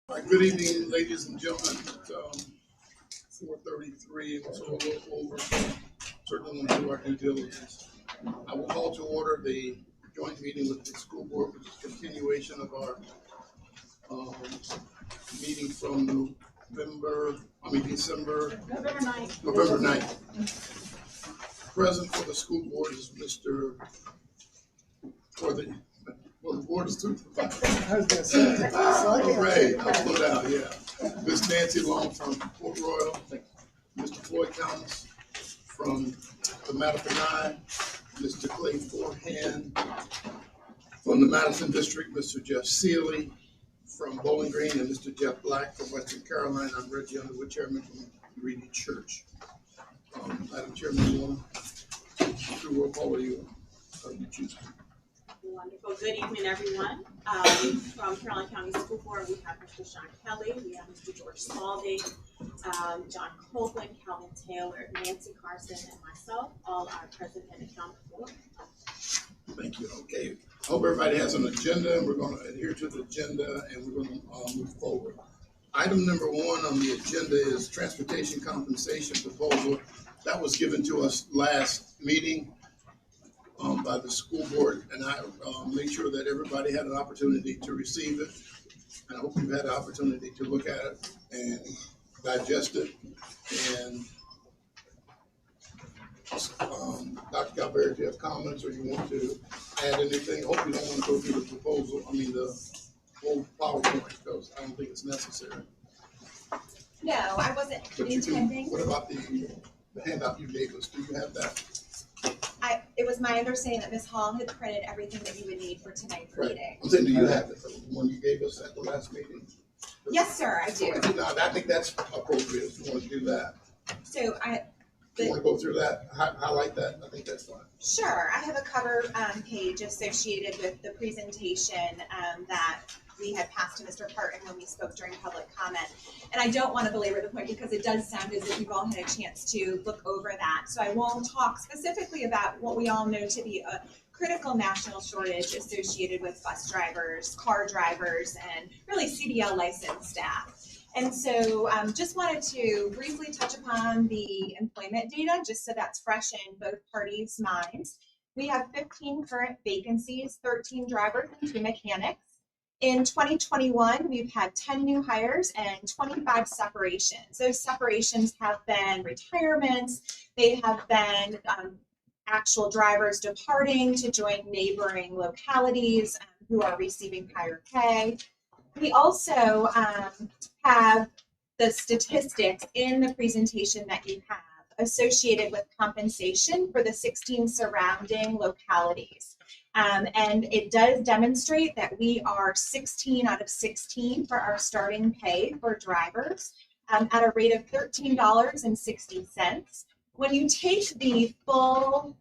Good evening, ladies and gentlemen. It's 4:33, so a little over. Certainly want to do our due diligence. I will call to order the joint meeting with the school board, which is continuation of our um, meeting from December, November 9th. Present for the school board is the board is supervisor. I was gonna say. Hooray, I'll slow down, yeah. Miss Nancy Long from Port Royal, Mr. Floyd Thomas from the Mattapan, Mr. Clay Forehand from the Madison District, Mr. Jeff Seeley from Bowling Green, and Mr. Jeff Black from Western Carolina. I'm Reggie Underwood, Chairman from Reading Church. Madam Chairman, you want to roll call, or you choose? Wonderful. Good evening, everyone. From Carrollton County School Board, we have Mr. Sean Kelly, we have Mr. George Spalding, John Copeland, Calvin Taylor, Nancy Carson, and myself, all are present and accounted for. Thank you. Okay. I hope everybody has an agenda. We're going to adhere to the agenda, and we're going to move forward. Item number 1 on the agenda is transportation compensation proposal. That was given to us last meeting by the school board, and I made sure that everybody had an opportunity to receive it. And I hope you've had an opportunity to look at it and digest it. And Dr. Galbert, if you have comments or you want to add anything, I hope you don't want to go through the proposal, the whole PowerPoint, because I don't think it's necessary. No, I wasn't intending. What about the handout you gave us? Do you have that? It was my understanding that Ms. Hall had printed everything that you would need for tonight's meeting. I'm saying, do you have it, the one you gave us at the last meeting? Yes, sir, I do. I think that's appropriate if you want to do that. So You want to go through that, highlight that? I think that's fine. Sure, I have a cover page associated with the presentation that we had passed to Mr. Parton when we spoke during public comment. And I don't want to belabor the point because it does sound as if you've all had a chance to look over that. So I won't talk specifically about what we all know to be a critical national shortage associated with bus drivers, car drivers, and really CDL licensed staff. And so just wanted to briefly touch upon the employment data, just so that's fresh in both parties' minds. We have 15 current vacancies, 13 drivers and 2 mechanics. In 2021, we've had 10 new hires and 25 separations. Those separations have been retirements. They have been actual drivers departing to join neighboring localities who are receiving higher pay. We also have the statistics in the presentation that you have associated with compensation for the 16 surrounding localities. And it does demonstrate that we are 16 out of 16 for our starting pay for drivers at a rate of $13.60. When you take the full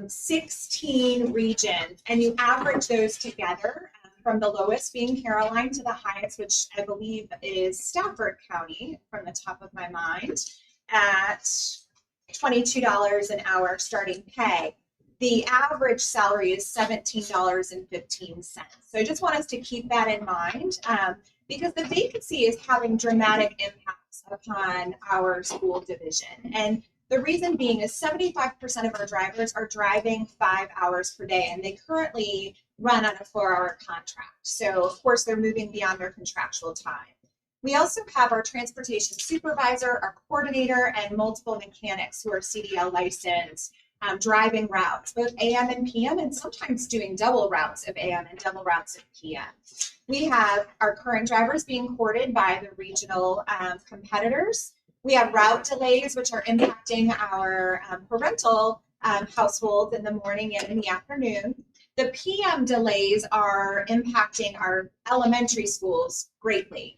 16 regions and you average those together, from the lowest being Caroline to the highest, which I believe is Stafford County from the top of my mind, at $22 an hour starting pay. The average salary is $17.15. So I just want us to keep that in mind because the vacancy is having dramatic impacts upon our school division. And the reason being is 75% of our drivers are driving 5 hours per day, and they currently run on a 4-hour contract. So of course they're moving beyond their contractual time. We also have our transportation supervisor, our coordinator, and multiple mechanics who are CDL licensed, driving routes, both AM and PM, and sometimes doing double routes of AM and double routes of PM. We have our current drivers being courted by the regional competitors. We have route delays, which are impacting our parental households in the morning and in the afternoon. The PM delays are impacting our elementary schools greatly.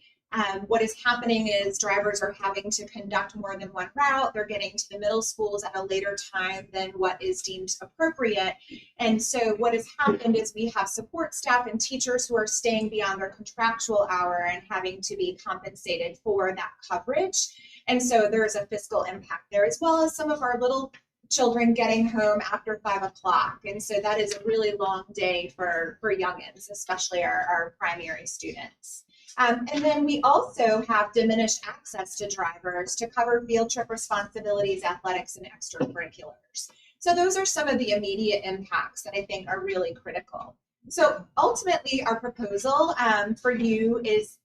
What is happening is drivers are having to conduct more than one route. They're getting to the middle schools at a later time than what is deemed appropriate. And so what has happened is we have support staff and teachers who are staying beyond their contractual hour and having to be compensated for that coverage. And so there is a fiscal impact there, as well as some of our little children getting home after 5 o'clock. And so that is a really long day for youngins, especially our primary students. And then we also have diminished access to drivers to cover field trip responsibilities, athletics, and extracurriculars. So those are some of the immediate impacts that I think are really critical. So ultimately, our proposal for you is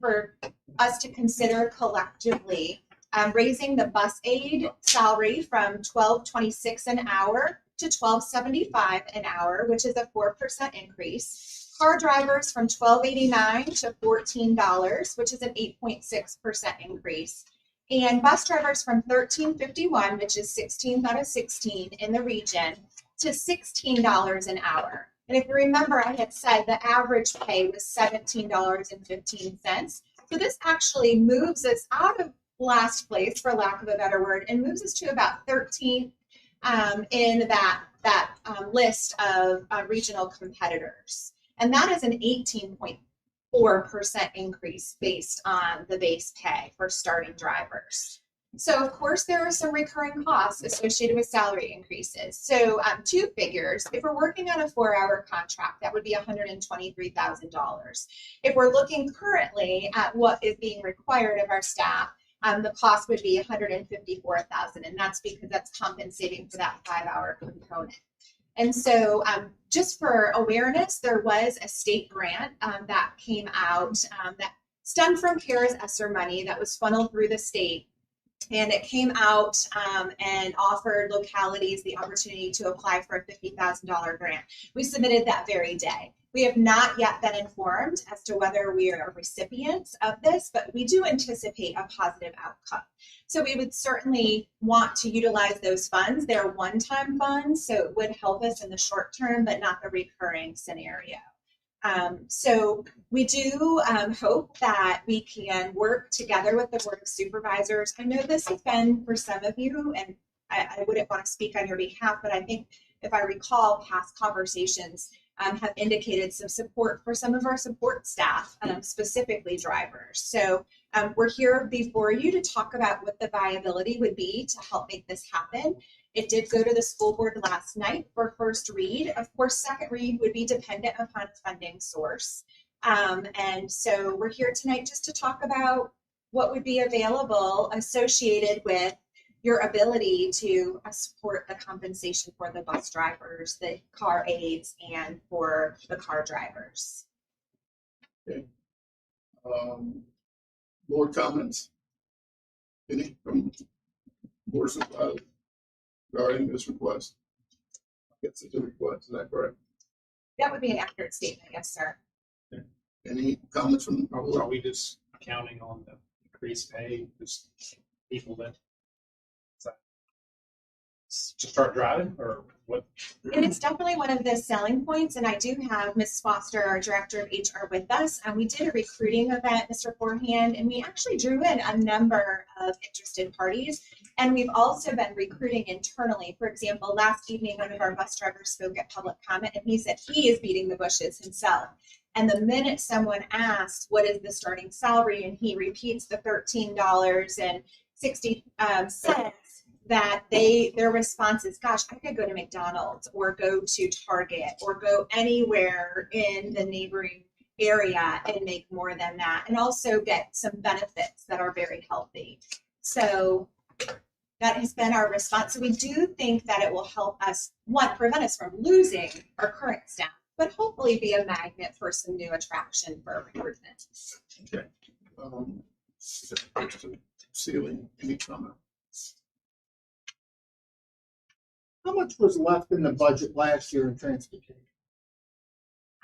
for us to consider collectively raising the bus aide salary from $12.26 an hour to $12.75 an hour, which is a 4% increase. Car drivers from $12.89 to $14, which is an 8.6% increase. And bus drivers from $13.51, which is 16th out of 16 in the region, to $16 an hour. And if you remember, I had said the average pay was $17.15. So this actually moves us out of last place, for lack of a better word, and moves us to about 13th in that list of regional competitors. And that is an 18.4% increase based on the base pay for starting drivers. So of course, there are some recurring costs associated with salary increases. So two figures, if we're working on a 4-hour contract, that would be $123,000. If we're looking currently at what is being required of our staff, the cost would be $154,000, and that's because that's compensating for that 5-hour component. And so just for awareness, there was a state grant that came out that stemmed from CARES ESSER money that was funneled through the state. And it came out and offered localities the opportunity to apply for a $50,000 grant. We submitted that very day. We have not yet been informed as to whether we are recipients of this, but we do anticipate a positive outcome. So we would certainly want to utilize those funds. They're one-time funds, so it would help us in the short term, but not the recurring scenario. So we do hope that we can work together with the Board of Supervisors. I know this has been for some of you, and I wouldn't want to speak on your behalf, but I think if I recall, past conversations have indicated some support for some of our support staff, specifically drivers. So we're here before you to talk about what the viability would be to help make this happen. It did go to the school board last night for first read. Of course, second read would be dependent upon funding source. And so we're here tonight just to talk about what would be available associated with your ability to support the compensation for the bus drivers, the car aides, and for the car drivers. Okay. More comments? Any from Board of Supervisors regarding this request? I guess it's a request, is that correct? That would be an accurate statement, yes, sir. Okay. Any comments from? Are we just counting on the increased pay, just people that to start driving, or what? And it's definitely one of the selling points. And I do have Ms. Foster, our Director of HR, with us. And we did a recruiting event, Mr. Forehand, and we actually drew in a number of interested parties. And we've also been recruiting internally. For example, last evening, one of our bus drivers spoke at public comment, and he said he is beating the bushes himself. And the minute someone asked, what is the starting salary? And he repeats the $13.60, that their response is, gosh, I could go to McDonald's or go to Target or go anywhere in the neighboring area and make more than that, and also get some benefits that are very healthy. So that has been our response. So we do think that it will help us, one, prevent us from losing our current staff, but hopefully be a magnet for some new attraction for recruitment. Okay. Ceiling, any comment? How much was left in the budget last year in transportation?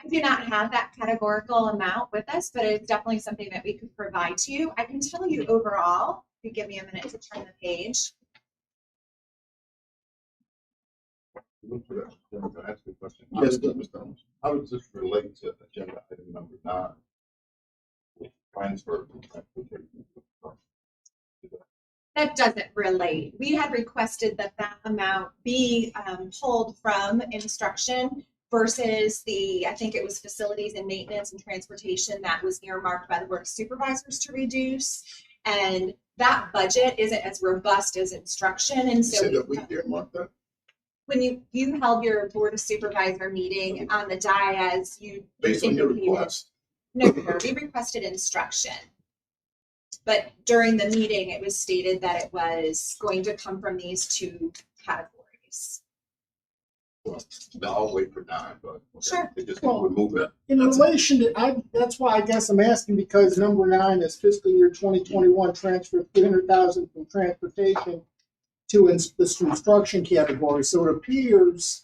I do not have that categorical amount with us, but it's definitely something that we could provide to you. I can tell you overall, if you give me a minute to turn the page. Look for that. Can I ask you a question? Yes, Mr. Thomas. How does this relate to agenda item number 9? Transfer from transportation. That doesn't relate. We had requested that amount be pulled from instruction versus I think it was facilities and maintenance and transportation that was earmarked by the Board of Supervisors to reduce. And that budget isn't as robust as instruction. And so we earmarked that? When you held your Board of Supervisor meeting on the dais, you based on your request. No, sir, we requested instruction. But during the meeting, it was stated that it was going to come from these two categories. I'll wait for 9, but. okay. Sure. They just Well, remove it. In relation to, that's why I guess I'm asking, because number 9 is fiscal year 2021 transfer 300,000 from transportation to this construction category. So it appears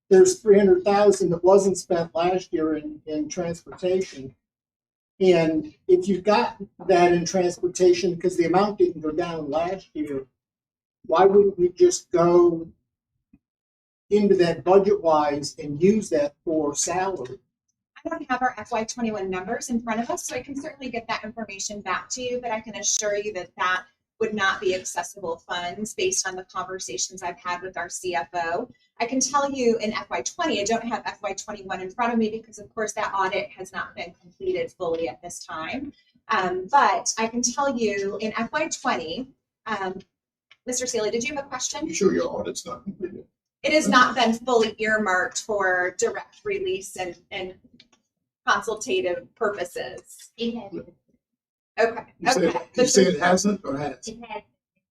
there's 300,000 that wasn't spent last year in transportation. And if you've got that in transportation, because the amount didn't go down last year, why wouldn't we just go into that budget-wise and use that for salary? I don't have our FY21 numbers in front of us, so I can certainly get that information back to you, but I can assure you that that would not be accessible funds based on the conversations I've had with our CFO. I can tell you in FY20, I don't have FY21 in front of me because of course that audit has not been completed fully at this time. But I can tell you in FY20, Mr. Sealy, did you have a question? You sure your audit's not completed? It has not been fully earmarked for direct release and consultative purposes. Okay, You okay. say it hasn't or has? It had,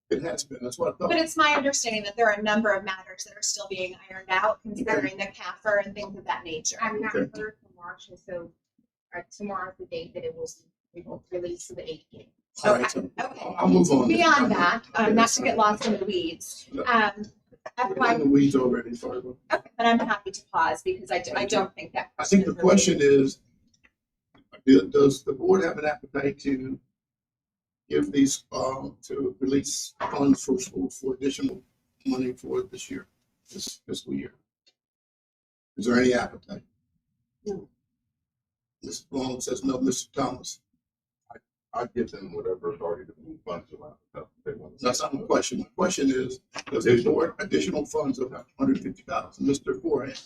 It has been, that's what I thought. But it's my understanding that there are a number of matters that are still being ironed out, considering the CAFR and things of that nature. I've not Okay. heard from Marcia, so tomorrow's the date that it will be released to the APA. All right, so Okay. I'll move on. Beyond that, not to get lost in the weeds, No. FY, We're in the weeds already, sorry. okay, but I'm happy to pause because I don't think that. I think the question is, does the board have an appetite to give these, to release funds for school for additional money for this year, this fiscal year? Is there any appetite? No. Ms. Long says no. Mr. Thomas, I'd give them whatever authority to move funds around. If they want to. that's not the question. The question is, does the board additional funds of 150,000? Mr. Forehand.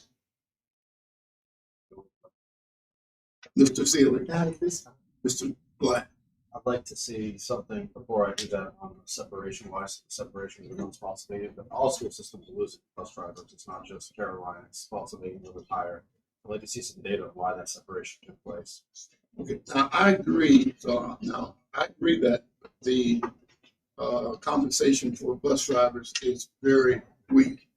Mr. Sealy, Not at this time. Mr. Black. I'd like to see something before I do that on the separation wise, separation of the responsibility, but all school systems are losing bus drivers. It's not just Carolina, it's also making them retire. I'd like to see some data on why that separation took place. Okay, now I agree, I agree that the compensation for bus drivers is very weak.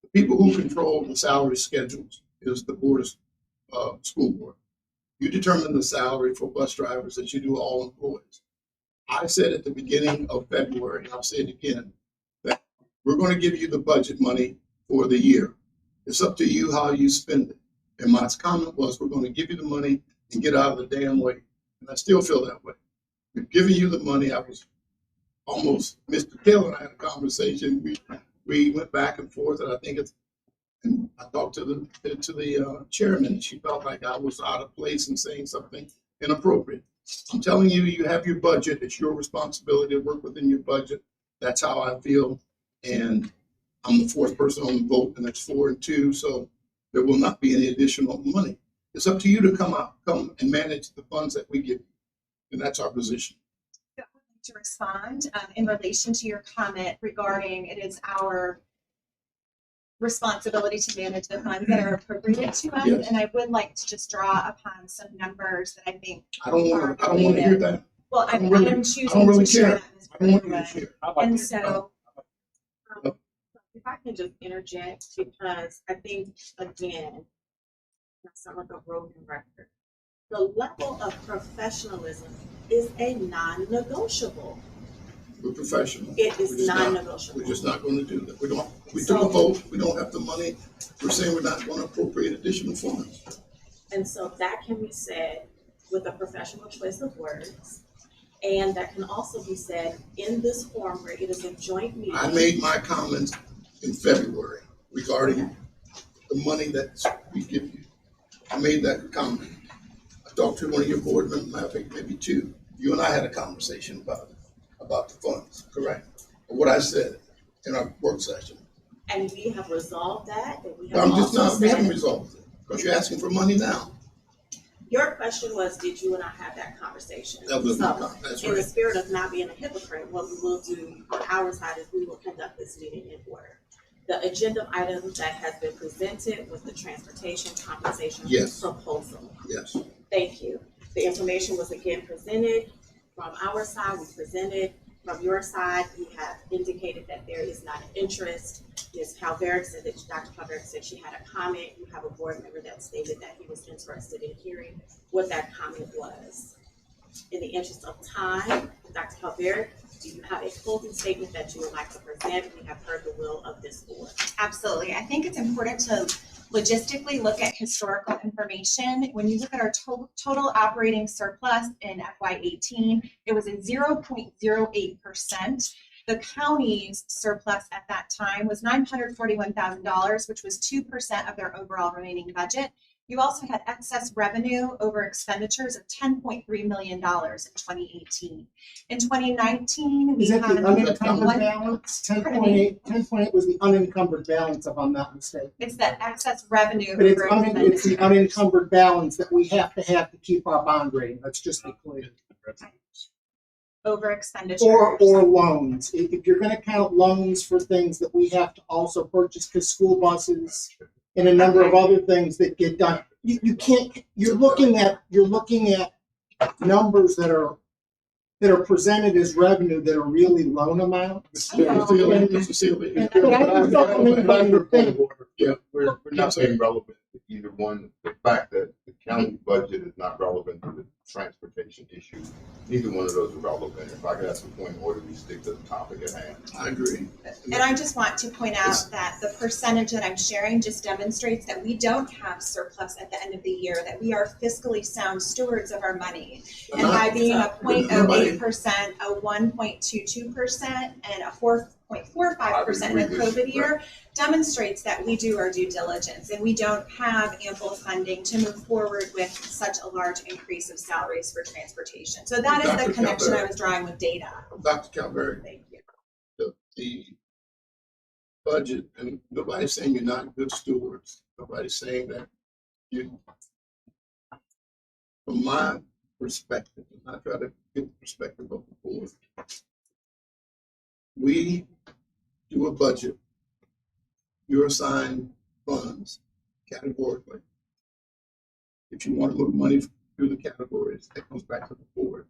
The people who control the salary schedules is the board of school board. You determine the salary for bus drivers as you do all employees. I said at the beginning of February, and I'll say it again, that we're going to give you the budget money for the year. It's up to you how you spend it. And my comment was, we're going to give you the money and get out of the damn way. And I still feel that way. We've given you the money. I was almost, Mr. Taylor and I had a conversation. We went back and forth, and I think it's, and I talked to the chairman. She felt like I was out of place and saying something inappropriate. I'm telling you, you have your budget. It's your responsibility to work within your budget. That's how I feel. And I'm the fourth person on the vote, and it's 4 and 2. So there will not be any additional money. It's up to you to come and manage the funds that we give you. And that's our position. To respond in relation to your comment regarding it is our responsibility to manage the funds that are appropriated to us. Yes. And I would like to just draw upon some numbers that I think I don't want to hear that. well, I don't really- I'm choosing I don't really to share care. that, I don't want Mr. you to Wood. share. I'd like And to- so If I can just interject, because I think, again, that sounds like a broken record. The level of professionalism is a non-negotiable. We're professional. It We're is just not- non-negotiable. We're just not going to do that. We took a vote. We don't have the money. We're saying we're not going to appropriate additional funds. And so that can be said with a professional choice of words. And that can also be said in this forum where it is a joint meeting. I made my comments in February regarding the money that we give you. I made that comment. I talked to one of your board members, I think maybe 2. You and I had a conversation about the funds, correct? Or what I said in our work session. And we have resolved that, and we But have I'm just also not, we haven't said, resolved it because you're asking for money now. your question was, did you and I have that conversation? That was my So, comment. That's in the right. spirit of not being a hypocrite, what we will do on our side is we will conduct this meeting in order. The agenda item that has been presented was the transportation compensation Yes. proposal. Yes. Thank you. The information was again presented from our side, we presented from your side. We have indicated that there is not an interest. Ms. Calveric said that, Dr. Calveric said she had a comment. You have a board member that stated that he was interested in hearing what that comment was. In the interest of time, Dr. Calveric, do you have a closing statement that you would like to present? We have heard the will of this board. Absolutely. I think it's important to logistically look at historical information. When you look at our total operating surplus in FY18, it was a 0.08%. The county's surplus at that time was $941,000, which was 2% of their overall remaining budget. You also had excess revenue over expenditures of $10.3 million in 2018. In 2019, we Is it the had unencumbered balance? 10.8 was the unencumbered balance, if I'm not mistaken. it's the excess revenue But it's over it's the expenditures. unencumbered balance that we have to keep our bond rating. Let's just be clear. Over expenditures. Or loans. If you're gonna count loans for things that we have to also purchase, because school buses and a number of other things that get done, you can't, you're looking at numbers that are presented as revenue that are really loan amounts. Mr. Sealy, Mr. Sealy. Yeah, we're not being relevant to either one. The fact that the county budget is not relevant to the transportation issue, neither one of those are relevant. If I could ask a point of order, we stick to the topic at hand. I agree. And I just want to point out that the percentage that I'm sharing just demonstrates that we don't have surplus at the end of the year, that we are fiscally sound stewards of our money. And by being a 0.08%, a 1.22%, and a 4.45% in a COVID year, demonstrates that we do our due diligence and we don't have ample funding to move forward with such a large increase of salaries for transportation. So that is the Dr. connection I Calvert. was drawing with data. Dr. Calvert, Thank you. the budget, and nobody's saying you're not good stewards. Nobody's saying that you, from my perspective, and I try to get the perspective of the board. We do a budget. You assign funds categorically. If you want to move money through the categories, that comes back to the board.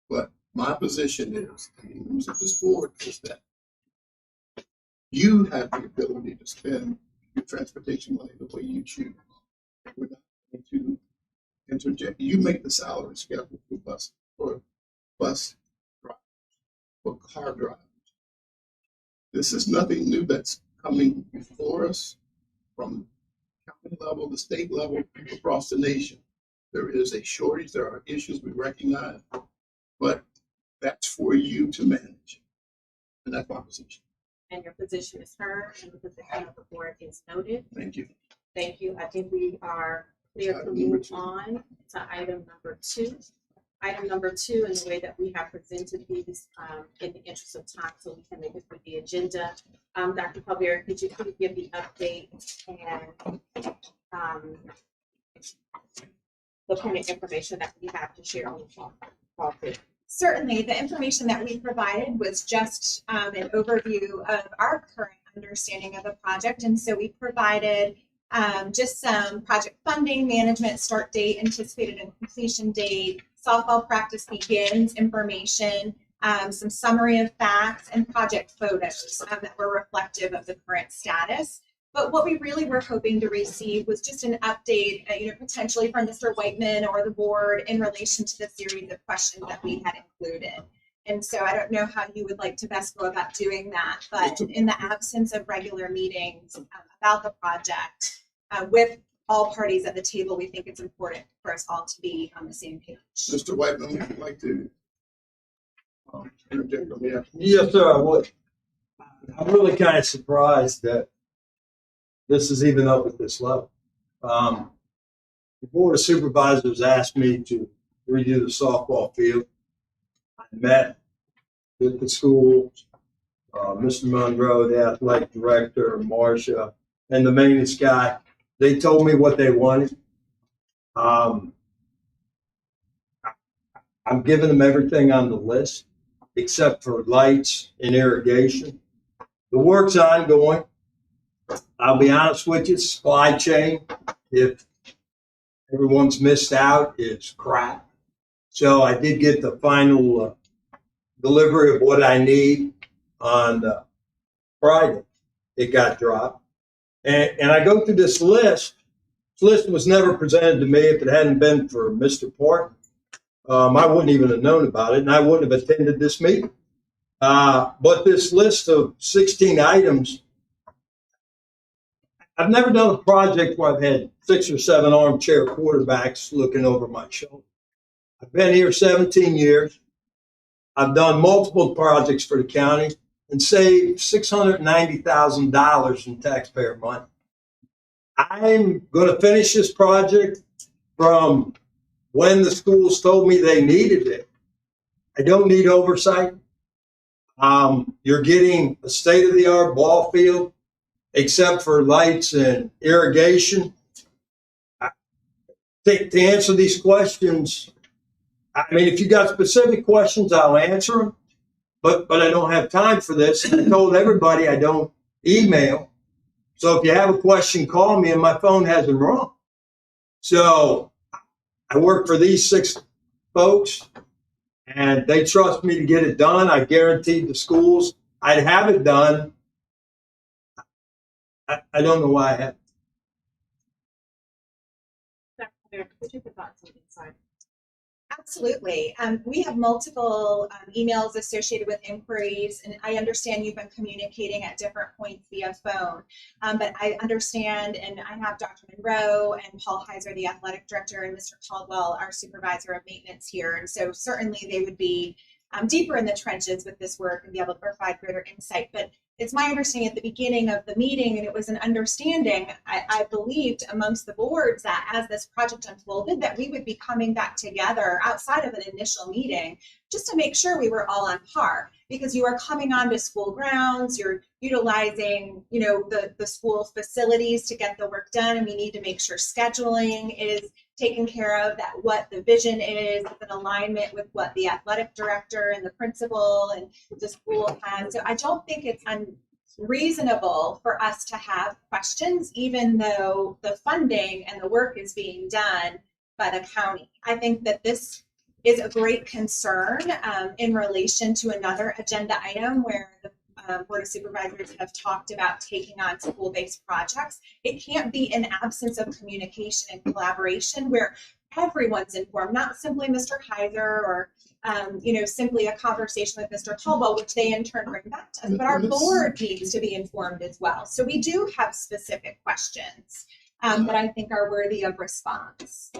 But my position is, and the rules of this board is that you have the ability to spend your transportation money the way you choose. We're not going to interject. You make the salary schedule for bus drivers, for car drivers. This is nothing new that's coming before us from county level, the state level, across the nation. There is a shortage. There are issues we recognize, but that's for you to manage. And that's my position. And your position is heard, and the position of the board is noted. Thank you. Thank you. I think we are clear to move on to item number 2. Item number 2, in the way that we have presented these, in the interest of time, so we can make it through the agenda. Dr. Calvert, could you please give the update and the kind of information that we have to share on the call? Certainly, the information that we provided was just an overview of our current understanding of the project. And so we provided just some project funding, management, start date, anticipated and completion date, softball practice begins information, some summary of facts, and project photos that were reflective of the current status. But what we really were hoping to receive was just an update, potentially from Mr. Whiteman or the board in relation to the series of questions that we had included. And so I don't know how you would like to best go about doing that, but in the absence of regular meetings about the project with all parties at the table, we think it's important for us all to be on the same page. Mr. Whiteman, would you like to interject on behalf? Yes, sir, I would. I'm really kind of surprised that this is even up at this level. The Board of Supervisors asked me to redo the softball field. I met with the school, Mr. Monroe, the athletic director, Marcia, and the maintenance guy. They told me what they wanted. I'm giving them everything on the list except for lights and irrigation. The work's ongoing. I'll be honest with you, supply chain, if everyone's missed out is crap. So I did get the final delivery of what I need on Friday. It got dropped. And I go through this list. This list was never presented to me. If it hadn't been for Mr. Parton, I wouldn't even have known about it, and I wouldn't have attended this meeting. But this list of 16 items, I've never done a project where I've had 6 or 7 armchair quarterbacks looking over my shoulder. I've been here 17 years. I've done multiple projects for the county and saved $690,000 in taxpayer money. I'm going to finish this project from when the schools told me they needed it. I don't need oversight. You're getting a state-of-the-art ball field, except for lights and irrigation. To answer these questions, I mean, if you got specific questions, I'll answer them. But I don't have time for this. I told everybody I don't email. So if you have a question, call me, and my phone hasn't rung. So I work for these 6 folks, and they trust me to get it done. I guaranteed the schools I'd have it done. I don't know why I haven't. What's your thoughts on inside? Absolutely. We have multiple emails associated with inquiries, and I understand you've been communicating at different points via phone. But I understand, and I have Dr. Monroe and Paul Heiser, the athletic director, and Mr. Caldwell, our supervisor of maintenance here. And so certainly they would be deeper in the trenches with this work and be able to provide greater insight. But it's my understanding at the beginning of the meeting, and it was an understanding, I believed amongst the boards, that as this project unfolded, that we would be coming back together outside of an initial meeting just to make sure we were all on par, because you are coming onto school grounds, you're utilizing, you know, the school facilities to get the work done, and we need to make sure scheduling is taken care of, that what the vision is in alignment with what the athletic director and the principal and the school has. So I don't think it's unreasonable for us to have questions, even though the funding and the work is being done by the county. I think that this is a great concern in relation to another agenda item where the Board of Supervisors have talked about taking on school-based projects. It can't be an absence of communication and collaboration where everyone's informed, not simply Mr. Heiser or you know, simply a conversation with Mr. Caldwell, which they in turn bring back to us, but our board needs to be informed as well. So we do have specific questions that I think are worthy of response.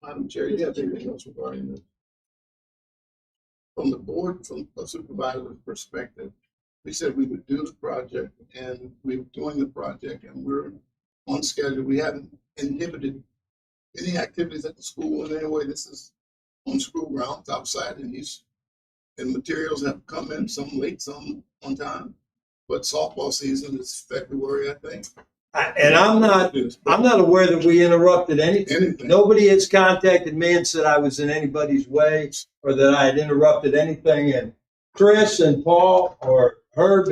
Madam Chair, you have anything else regarding this? From the board, from a supervisor's perspective, we said we would do the project, and we're doing the project, and we're on schedule. We haven't inhibited any activities at the school in any way. This is on school grounds outside, and materials have come in, some late, some on time. But softball season is February, I think. I'm not aware that we interrupted anything. Nobody has contacted me and said I was in anybody's way or that I had interrupted anything. And Chris and Paul or Herb,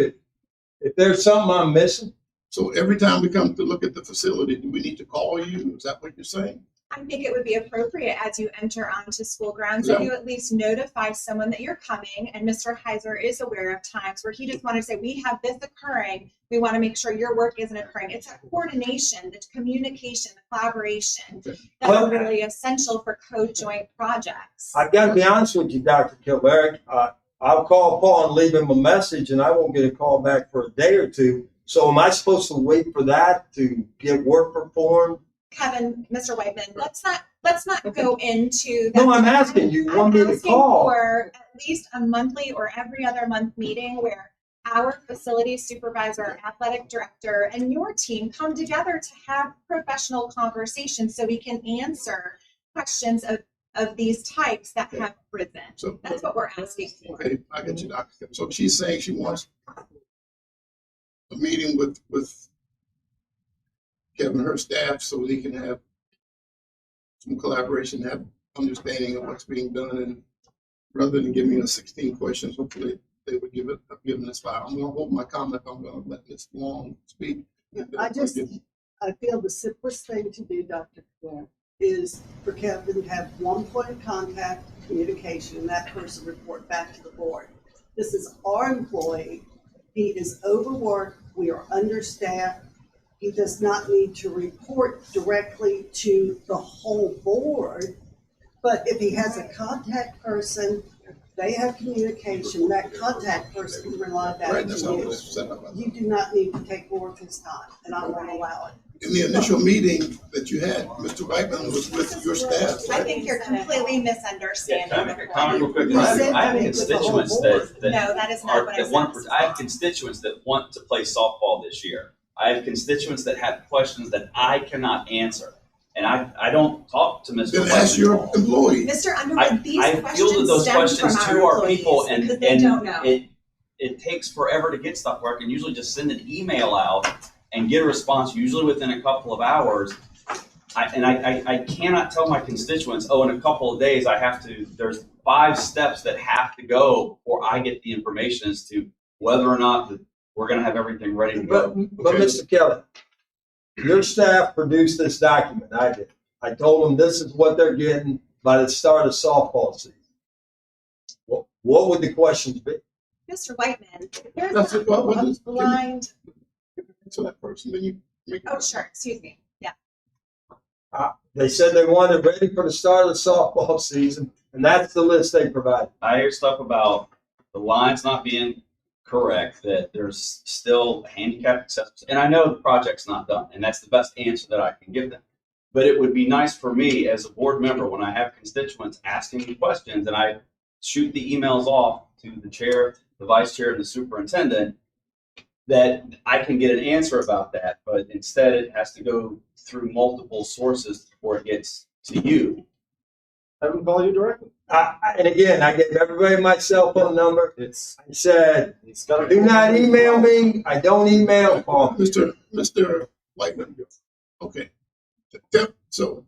if there's something I'm missing. So every time we come to look at the facility, do we need to call you? Is that what you're saying? I think it would be appropriate as you enter onto school grounds that you at least notify someone that you're coming. And Mr. Heiser is aware of times where he just wanted to say, we have this occurring. We want to make sure your work isn't occurring. It's that coordination, the communication, the collaboration that are really essential for co-joint projects. I've got to be honest with you, Dr. Kilberry. I'll call Paul and leave him a message, and I won't get a call back for a day or two. So am I supposed to wait for that to get work performed? Kevin, Mr. Whiteman, let's not go into that. No, I'm asking you. You want me to call? For at least a monthly or every other month meeting where our facility supervisor, athletic director, and your team come together to have professional conversations so we can answer questions of these types that have risen. So that's what we're asking for. Okay, I get you, Dr. So she's saying she wants a meeting with Kevin and her staff so he can have some collaboration, have understanding of what's being done, and rather than giving us 16 questions, hopefully they would give us 5. I'm going to hold my comment. I'm going to let Ms. Long speak. I I feel the simplest thing to do, Dr. Clark, is for Kevin to have one point of contact, communication, and that person report back to the board. This is our employee. He is overworked. We are understaffed. He does not need to report directly to the whole board. But if he has a contact person, they have communication, that contact person can rely back Right, to that's how you. it's set up. You do not need to take more of his time, and I won't allow it. In the initial meeting that you had, Mr. Whiteman was with your staff. I think you're completely misunderstanding. Can I make a comment real quick? You said I have meet with the whole constituents board. that No, that is not are, what I that want, said. I have constituents that want to play softball this year. I have constituents that have questions that I cannot answer. And I don't talk to Mr. Then Whiteman. ask your employee. Mr. Underwood, these I fielded questions those stem questions from to our our people employees and, because they don't know. it takes forever to get stuff work and usually just send an email out and get a response usually within a couple of hours. I cannot tell my constituents, oh, in a couple of days there's 5 steps that have to go before I get the information as to whether or not we're gonna have everything ready to go. But Mr. Kelly, your staff produced this document. I did. I told them this is what they're getting by the start of softball season. What would the questions be? Mr. Whiteman, there's That's it. What a is- blind, So that person, then you make. oh, sure, excuse me, yeah. They said they wanted ready for the start of the softball season, and that's the list they provided. I hear stuff about the lines not being correct, that there's still handicap accessible, and I know the project's not done, and that's the best answer that I can give them. But it would be nice for me as a board member, when I have constituents asking me questions and I shoot the emails off to the chair, the vice chair, and the superintendent, that I can get an answer about that, but instead it has to go through multiple sources before it gets to you. Have them call you directly. And again, I gave everybody my cell phone number. I said, It's gotta do not email me. I don't email. Call me. Mr. Whiteman, okay. So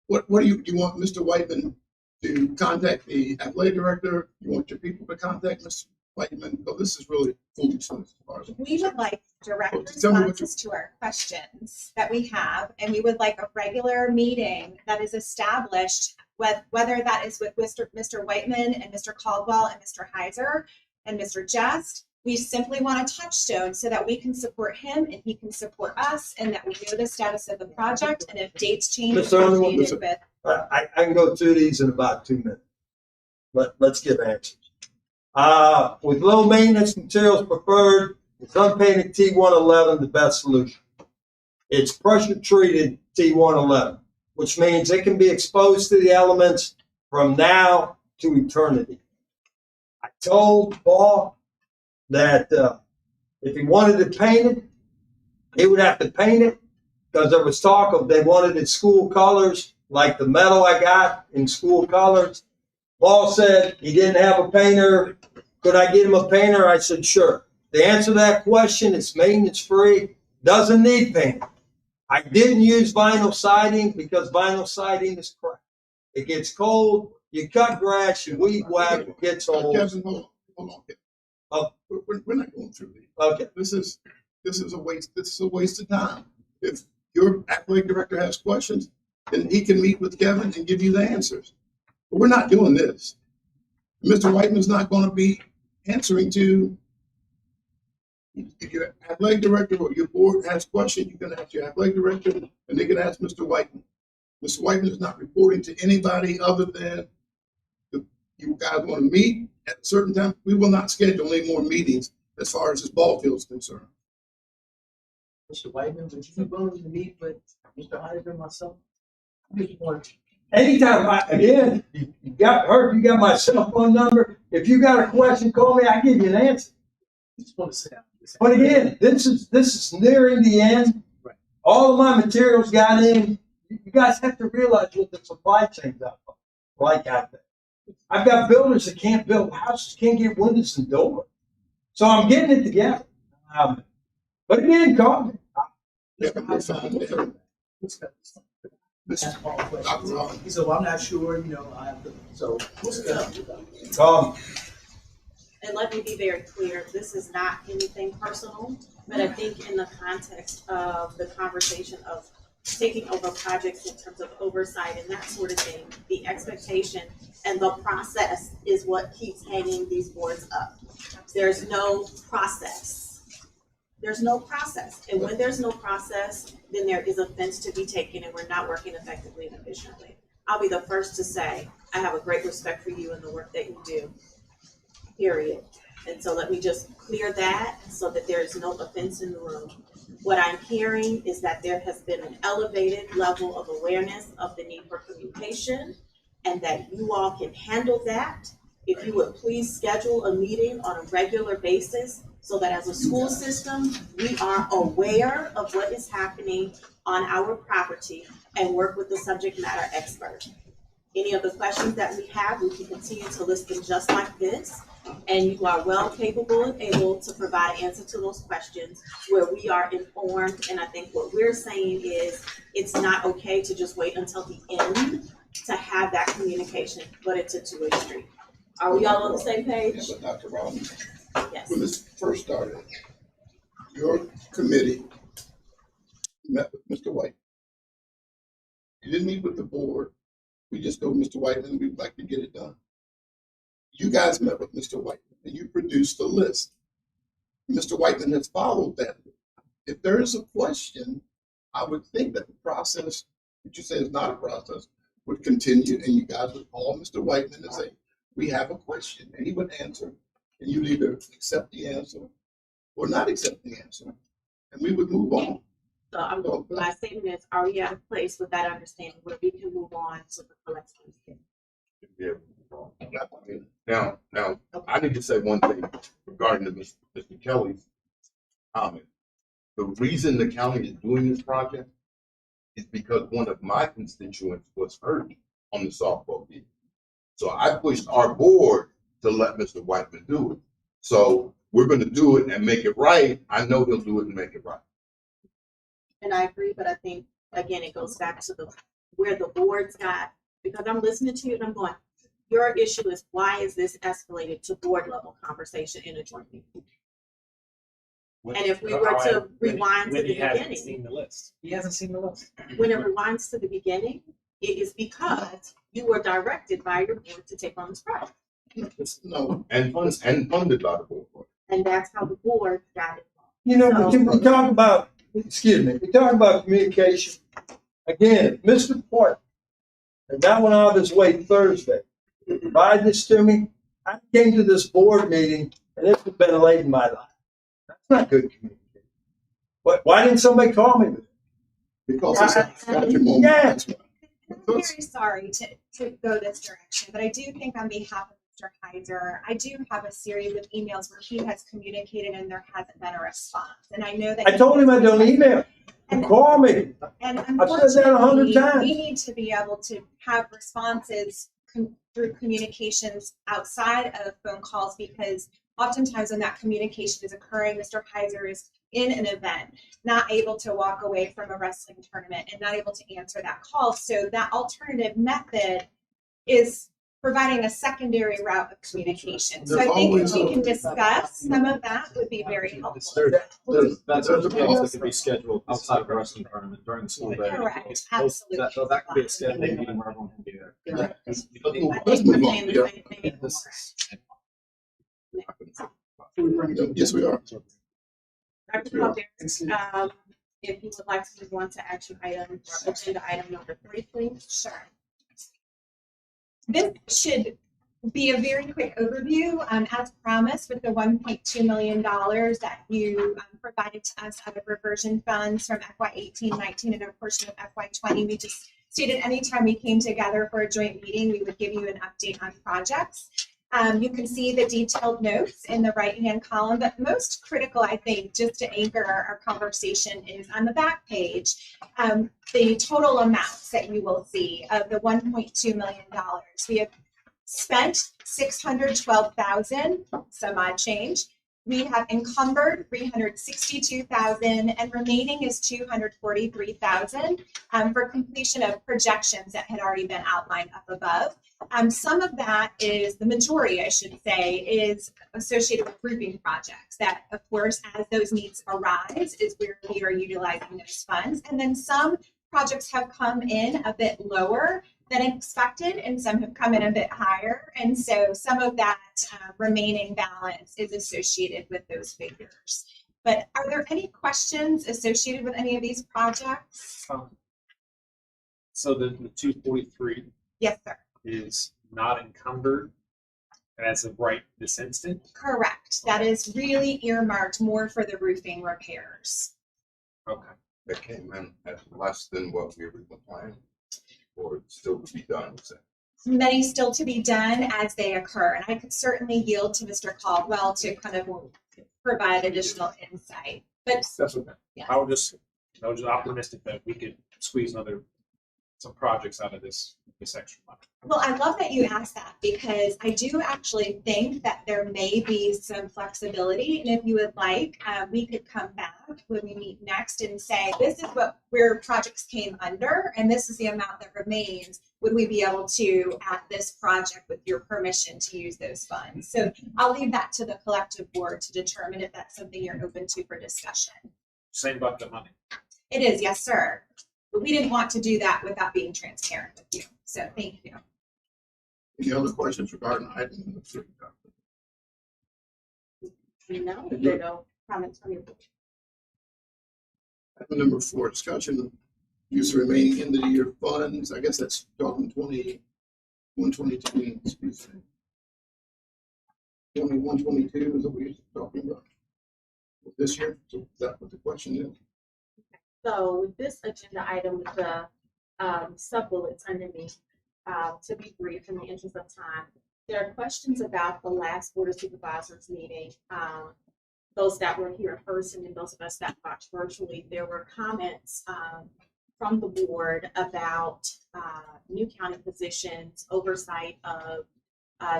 what do you want Mr. Whiteman to contact the athletic director? You want your people to contact Mr. Whiteman? So this is really foolishness as far as. We would like direct Well, tell me what responses to our questions that we have, and we would like a regular meeting that is established, whether that is with Mr. Whiteman and Mr. Caldwell and Mr. Heiser and Mr. Jest. We simply want a touchstone so that we can support him and he can support us, and that we know the status of the project, and if dates change Mr. Underwood, associated with. I can go through these in about 2 minutes. Let's give answers. With low maintenance materials preferred, it's unpainted T111 the best solution. It's pressure treated T111, which means it can be exposed to the elements from now to eternity. I told Paul that if he wanted it painted, he would have to paint it, because there was talk of they wanted it school colors, like the metal I got in school colors. Paul said he didn't have a painter. Could I get him a painter? I said, sure. The answer to that question is maintenance free, doesn't need paint. I didn't use vinyl siding because vinyl siding is crap. It gets cold, you cut grass, you weed whack, it gets old. Kevin, hold on. Kevin. Oh. We're not going through these. Okay. This is a waste. This is a waste of time. If your athletic director has questions, then he can meet with Kevin and give you the answers. But we're not doing this. Mr. Whiteman's not going to be answering to. If your athletic director or your board has questions, you can ask your athletic director, and they can ask Mr. Whiteman. Mr. Whiteman is not reporting to anybody other than you guys want to meet at a certain time. We will not schedule any more meetings as far as this ball field is concerned. Mr. Whiteman, would you be willing to meet with Mr. Heiser and myself? Anytime, again, you got my cell phone number. If you got a question, call me, I give you an answer. Just want to say. But again, this is nearing the end. Right. All of my materials got in. You guys have to realize what the supply chain's like out there. I've got builders that can't build houses, can't get windows and doors. So I'm getting it together. But again, call me. Yeah, we're fine. He said, well, I'm not sure, I have to, so. Call me. And let me be very clear, this is not anything personal. But I think in the context of the conversation of taking over projects in terms of oversight and that sort of thing, the expectation and the process is what keeps hanging these boards up. There's no process. There's no process. And when there's no process, then there is offense to be taken and we're not working effectively and efficiently. I'll be the first to say, I have a great respect for you and the work that you do, period. And so let me just clear that so that there is no offense in the room. What I'm hearing is that there has been an elevated level of awareness of the need for communication and that you all can handle that. If you would please schedule a meeting on a regular basis so that as a school system, we are aware of what is happening on our property and work with the subject matter expert. Any of the questions that we have, we can continue to list them just like this. And you are well capable and able to provide an answer to those questions where we are informed. And I think what we're saying is it's not okay to just wait until the end to have that communication, but it's a two-way street. Are we all on the same page? Yeah, but Dr. Robbins, Yes. when this first started, your committee met with Mr. White. You didn't meet with the board. We just told Mr. Whiteman we'd like to get it done. You guys met with Mr. Whiteman and you produced a list. Mr. Whiteman has followed that. If there is a question, I would think that the process, that you say is not a process, would continue and you guys would call Mr. Whiteman and say, we have a question, and he would answer, and you'd either accept the answer or not accept the answer, and we would move on. So my statement is, are we at a place with that understanding where we can move on to the collective? Yeah. Now, I need to say one thing regarding to Mr. Kelly's comment. The reason the county is doing this project is because one of my constituents was hurt on the softball field. So I pushed our board to let Mr. Whiteman do it. So we're going to do it and make it right. I know he'll do it and make it right. And I agree, but I think, again, it goes back to where the board's got, because I'm listening to you and I'm going, your issue is why is this escalated to board level conversation in a joint meeting? And if we were to rewind to the He hasn't beginning, seen the list. He hasn't seen the list. when it rewinds to the beginning, it is because you were directed by your board to take on this project. No, And funded by the board. And that's how the board got it. You know, we talk about, excuse me, we talk about communication. Again, Mr. Port, and that went out of his way Thursday, to provide this to me. I came to this board meeting and it has been late in my life. That's not good communication. But why didn't somebody call me? because it's got your moment. Yeah. That's why. I'm very sorry to go this direction, but I do think on behalf of Mr. Kaiser, I do have a series of emails where he has communicated and there hasn't been a response. And I know that I told him I don't email. Call me. And I've said that 100 unfortunately, times. we need to be able to have responses through communications outside of phone calls, because oftentimes when that communication is occurring, Mr. Kaiser is in an event, not able to walk away from a wrestling tournament and not able to answer that call. So that alternative method is providing a secondary route of communication. So I think if we can discuss some of that would be very helpful. That's a case that can be scheduled outside of the wrestling tournament during the school day. Correct, absolutely. So that could be a scheduled meeting where everyone can be there. Yeah. I Let's think we're move on. saying the Yeah. same thing. Yes, we are. Dr. Calder, if you would like to move on to action item or agenda item number 3, please. Sure. This should be a very quick overview, as promised, with the $1.2 million that you provided to us out of reversion funds from FY18-19 and a portion of FY20. We just stated anytime we came together for a joint meeting, we would give you an update on projects. You can see the detailed notes in the right-hand column, but most critical, I think, just to anchor our conversation is on the back page, the total amounts that you will see of the $1.2 million. We have spent $612,000, some odd change. We have encumbered 362,000 and remaining is 243,000 for completion of projections that had already been outlined up above. Some of that is, the majority, I should say, is associated with roofing projects that, of course, as those needs arise, is where we are utilizing those funds. And then some projects have come in a bit lower than expected, and some have come in a bit higher. And so some of that remaining balance is associated with those figures. But are there any questions associated with any of these projects? So the 243 Yes, sir. is not encumbered as of right this instant? Correct. That is really earmarked more for the roofing repairs. Okay. That came in at less than what we originally planned, or still to be done, is that? Many still to be done as they occur. And I could certainly yield to Mr. Caldwell to kind of provide additional insight. But That's okay. yeah. I was just optimistic that we could squeeze some projects out of this extra money. Well, I love that you asked that because I do actually think that there may be some flexibility. And if you would like, we could come back when we meet next and say, this is where projects came under, and this is the amount that remains. Would we be able to add this project with your permission to use those funds? So I'll leave that to the collective board to determine if that's something you're open to for discussion. Same about the money. It is, yes, sir. But we didn't want to do that without being transparent with you. So thank you. Any other questions regarding item number 3? No, there are no comments from you. Item number 4, discussion of use of remaining end of the year funds. I guess that's 2021-22, excuse me. 21-22 is what we're talking about this year. So is that what the question is? So with this agenda item, with the sub-bullets underneath, to be brief in the interest of time, there are questions about the last Board of Supervisors meeting. Those that were here in person and those of us that watched virtually, there were comments from the board about new county positions, oversight of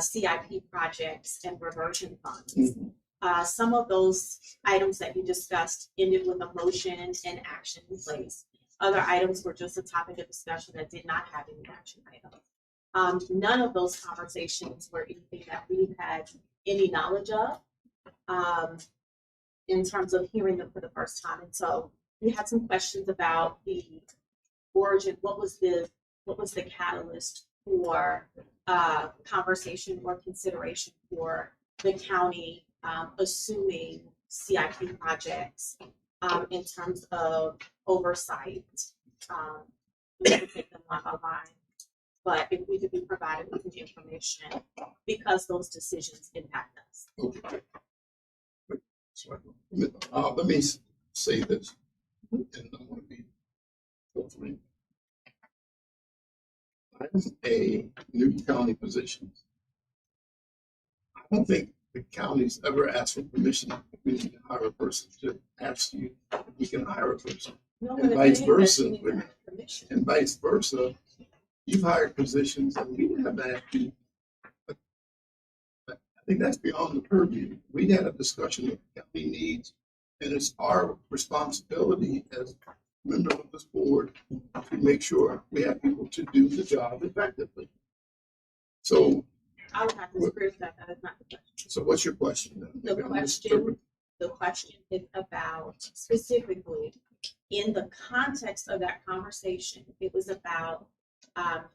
CIP projects and reversion funds. Some of those items that you discussed ended with a motion and action in place. Other items were just a topic of discussion that did not have any action items. None of those conversations were anything that we had any knowledge of in terms of hearing them for the first time. And so we had some questions about the origin. What was the catalyst for conversation or consideration for the county assuming CIP projects in terms of oversight? We can take them line by line, but if we could be provided with the information because those decisions impact us. Okay. Let me say this, and I want to be hopefully. I'm a new county position. I don't think the county's ever asked for permission if we need to hire a person to ask you if we can hire a person. No, And but vice if they versa. invest in your permission. And vice versa. You've hired positions and we didn't have to ask you. I think that's beyond the purview. We had a discussion of county needs, and it's our responsibility as members of this board to make sure we have people to do the job effectively. So, I would have to prove that that is not the question. so what's your question then? The question is about specifically in the context of that conversation, it was about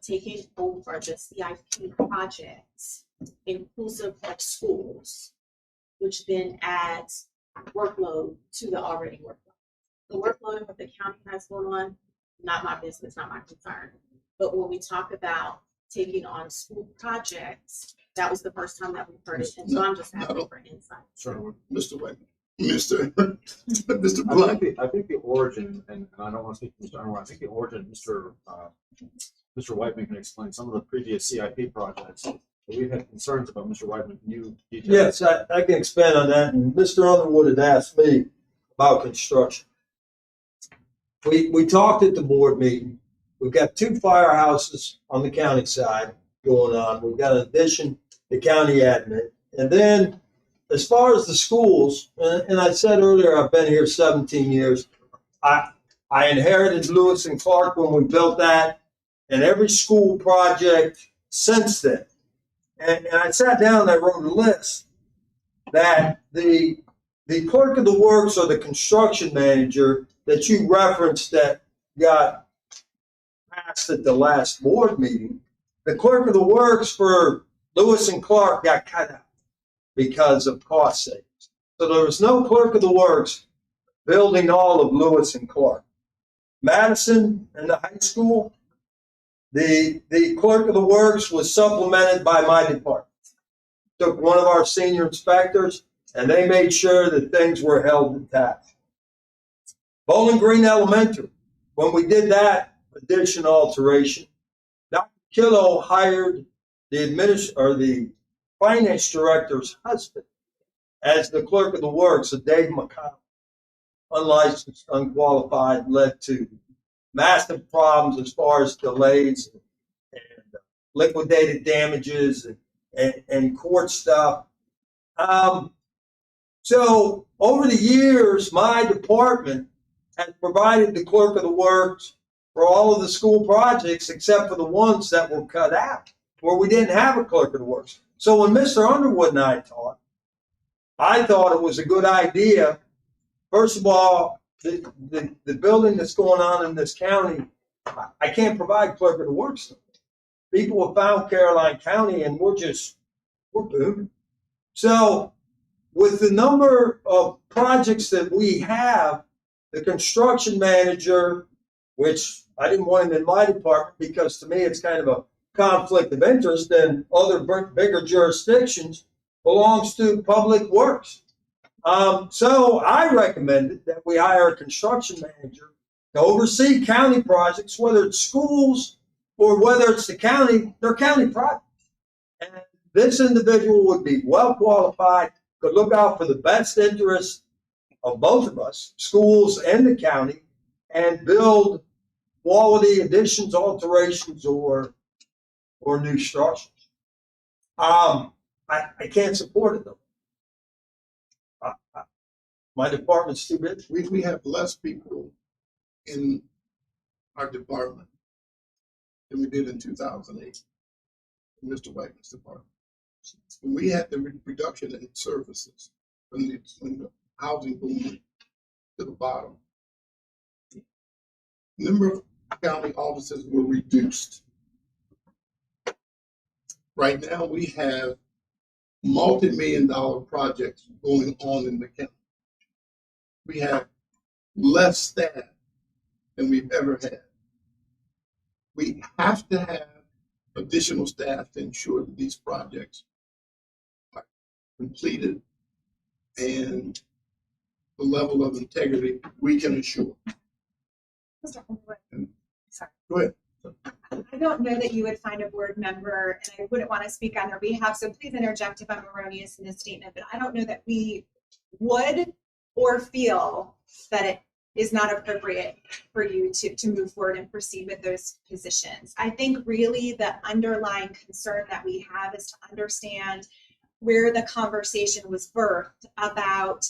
taking over the CIP projects inclusive of schools, which then adds workload to the already workload. The workload of what the county has going on, not my business, not my concern. But when we talk about taking on school projects, that was the first time that we've heard it. And so I'm just asking for insight. Sure. Mr. White, Mr. I Blunt. I think the origin, and I don't want to speak for Mr. Underwood, I think the origin, Mr. Whiteman can explain some of the previous CIP projects that we've had concerns about. Mr. Whiteman, can you detail? Yes, I can expand on that. And Mr. Underwood had asked me about construction. We talked at the board meeting. We've got 2 firehouses on the county side going on. We've got an addition to county admin. And then as far as the schools, and I said earlier, I've been here 17 years. I inherited Lewis and Clark when we built that, and every school project since then. And I sat down and I wrote a list that the clerk of the works or the construction manager that you referenced that got passed at the last board meeting, the clerk of the works for Lewis and Clark got cut out because of cost savings. So there was no clerk of the works building all of Lewis and Clark. Madison and the high school, the clerk of the works was supplemented by my department. Took one of our senior inspectors, and they made sure that things were held intact. Bowling Green Elementary, when we did that addition alteration, Dr. Killo hired the finance director's husband as the clerk of the works, Dave McConnell. Unlicensed, unqualified, led to massive problems as far as delays and liquidated damages and court stuff. So over the years, my department has provided the clerk of the works for all of the school projects except for the ones that were cut out, where we didn't have a clerk of the works. So when Mr. Underwood and I talked, I thought it was a good idea. First of all, the building that's going on in this county, I can't provide clerk of the works. People have found Caroline County and we're booming. So with the number of projects that we have, the construction manager, which I didn't want him in my department because to me it's kind of a conflict of interest, and other bigger jurisdictions, belongs to Public Works. So I recommended that we hire a construction manager to oversee county projects, whether it's schools or whether it's the county, they're county projects. And this individual would be well qualified, could look out for the best interests of both of us, schools and the county, and build quality additions, alterations, or new structures. I can't support it though. My department's too big. We have less people in our department than we did in 2008, in Mr. Whiteman's department. When we had the reduction in services, when the housing boom to the bottom, the number of county offices were reduced. Right now, we have multi-million-dollar projects going on in the county. We have less staff than we've ever had. We have to have additional staff to ensure that these projects are completed and the level of integrity we can assure. Mr. Underwood, sorry. Go ahead. I don't know that you would find a board member, and I wouldn't want to speak on their behalf, so please interject if I'm erroneous in this statement, but I don't know that we would or feel that it is not appropriate for you to move forward and proceed with those positions. I think really the underlying concern that we have is to understand where the conversation was birthed about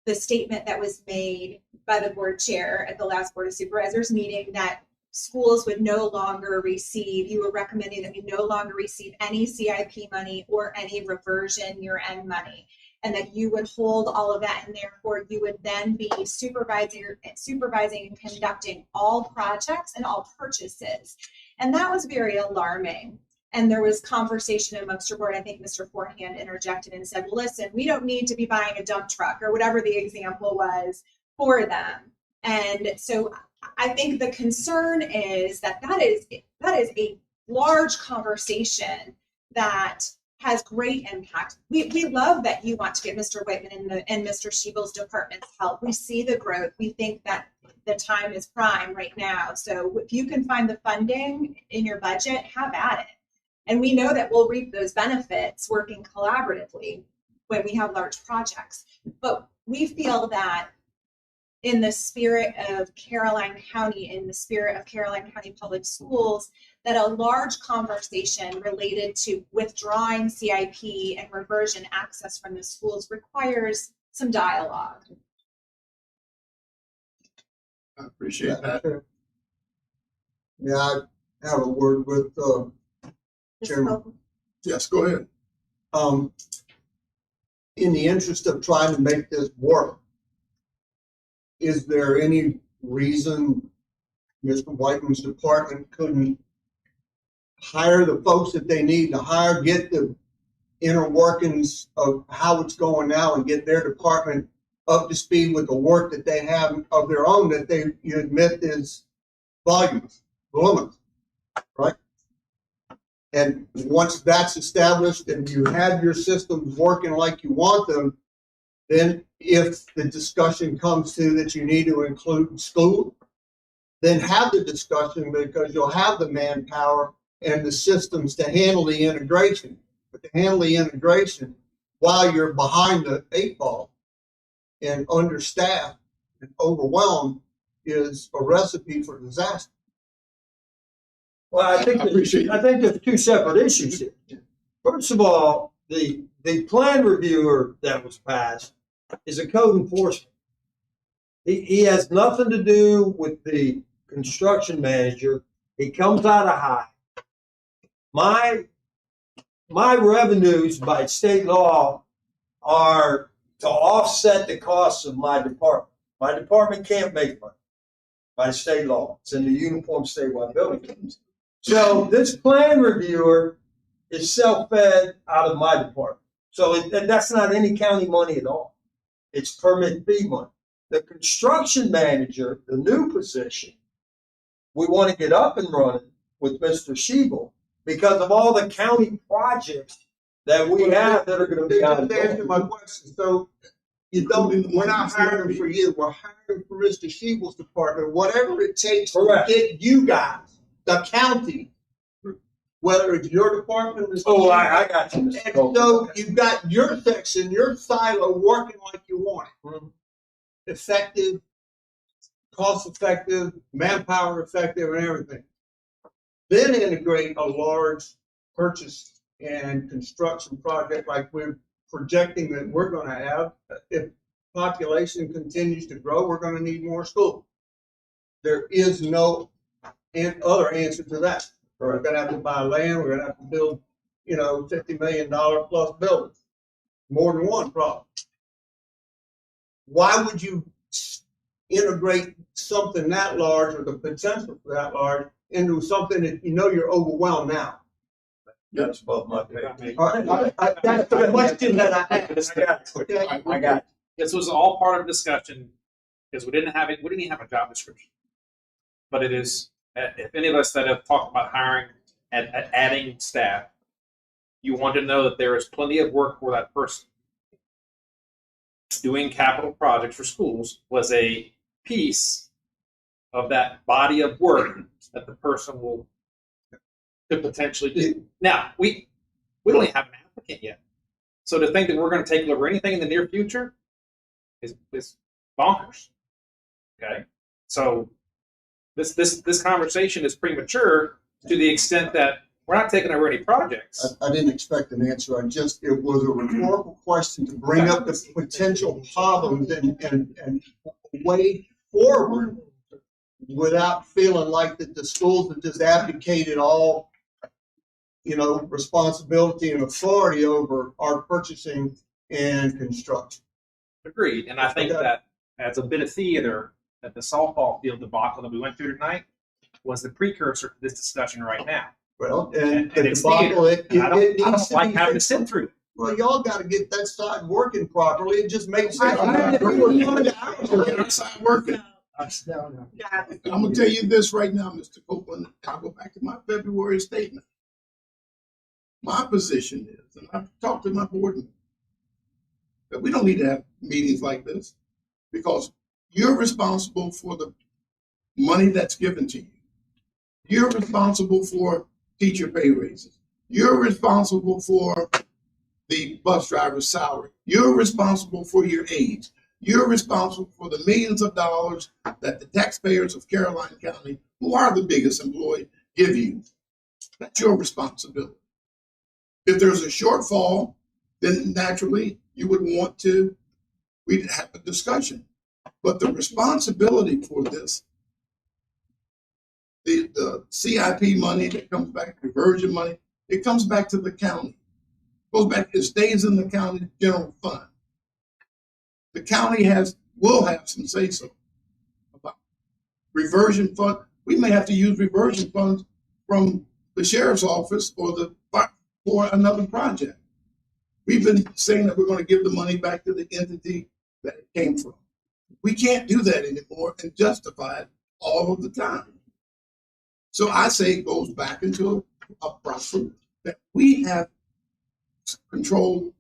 the statement that was made by the board chair at the last Board of Supervisors meeting that schools would no longer receive, you were recommending that we no longer receive any CIP money or any reversion year-end money, and that you would hold all of that, and therefore you would then be supervising and conducting all projects and all purchases. And that was very alarming. And there was conversation amongst your board. I think Mr. Forehand interjected and said, well, listen, we don't need to be buying a dump truck or whatever the example was for them. And so I think the concern is that is a large conversation that has great impact. We love that you want to get Mr. Whiteman and Mr. Schiebel's department's help. We see the growth. We think that the time is prime right now. So if you can find the funding in your budget, have at it. And we know that we'll reap those benefits working collaboratively when we have large projects. But we feel that in the spirit of Caroline County, in the spirit of Caroline County Public Schools, that a large conversation related to withdrawing CIP and reversion access from the schools requires some dialogue. I appreciate that. Yeah, I have a word with Chairman. Yes, go ahead. In the interest of trying to make this work, is there any reason Mr. Whiteman's department couldn't hire the folks that they need to hire, get the inner workings of how it's going now, and get their department up to speed with the work that they have of their own that you admit is voluminous, right? And once that's established and you have your systems working like you want them, then if the discussion comes to that you need to include school, then have the discussion, because you'll have the manpower and the systems to handle the integration. But to handle the integration while you're behind the 8 ball and understaffed and overwhelmed is a recipe for disaster. Well, I think there's two separate issues here. First of all, the plan reviewer that was passed is a code enforcement. He has nothing to do with the construction manager. He comes out of high. My revenues by state law are to offset the costs of my department. My department can't make money by state law. It's in the Uniform Statewide Building Codes. So this plan reviewer is self-fed out of my department. So that's not any county money at all. It's permit fee money. The construction manager, the new position, we want to get up and running with Mr. Schiebel because of all the county projects that we have that are going to be on. To answer my question, so we're not hiring for you. We're hiring for Mr. Schiebel's department. Whatever it takes to get you guys, the county, whether it's your department. I got you. And so you've got your section, your silo working like you want it. Mm-hmm. Effective, cost effective, manpower effective, and everything. Then integrate a large purchase and construction project like we're projecting that we're going to have. If population continues to grow, we're going to need more schools. There is no other answer to that. We're going to have to buy land. We're going to have to build, $50 million plus buildings. More than one problem. Why would you integrate something that large or the potential for that large into something that you're overwhelmed now? That's above my pay. That's the question that I asked. I got it. This was all part of a discussion because we didn't even have a job description. But it is, if any of us that have talked about hiring and adding staff, you want to know that there is plenty of work for that person. Doing capital projects for schools was a piece of that body of work that the person could potentially do. Now, we don't even have an applicant yet. So to think that we're going to take over anything in the near future is bonkers. Okay? So this conversation is premature to the extent that we're not taking over any projects. I didn't expect an answer. It was a rhetorical question to bring up the potential problems and way forward without feeling like that the schools have just abdicated all, responsibility and authority over our purchasing and construction. Agreed. And I think that as a bit of theater, that the softball field debacle that we went through tonight was the precursor to this discussion right now. Well, and it's debacle, I don't like having to sit through. Well, y'all got to get that side working properly. It just makes sense. Get our side working. I'm gonna tell you this right now, Mr. Copeland. I'll go back to my February statement. My position is, and I've talked to my board members, that we don't need to have meetings like this because you're responsible for the money that's given to you. You're responsible for teacher pay raises. You're responsible for the bus driver's salary. You're responsible for your aides. You're responsible for the millions of dollars that the taxpayers of Caroline County, who are the biggest employee, give you. That's your responsibility. If there's a shortfall, then naturally you would want to, we'd have a discussion. But the responsibility for this, the CIP money that comes back, reversion money, it comes back to the county. Goes back, it stays in the county general fund. The county will have some say so about reversion fund. We may have to use reversion funds from the sheriff's office for another project. We've been saying that we're going to give the money back to the entity that it came from. We can't do that anymore and justify it all of the time. So I say it goes back into a process that we have control.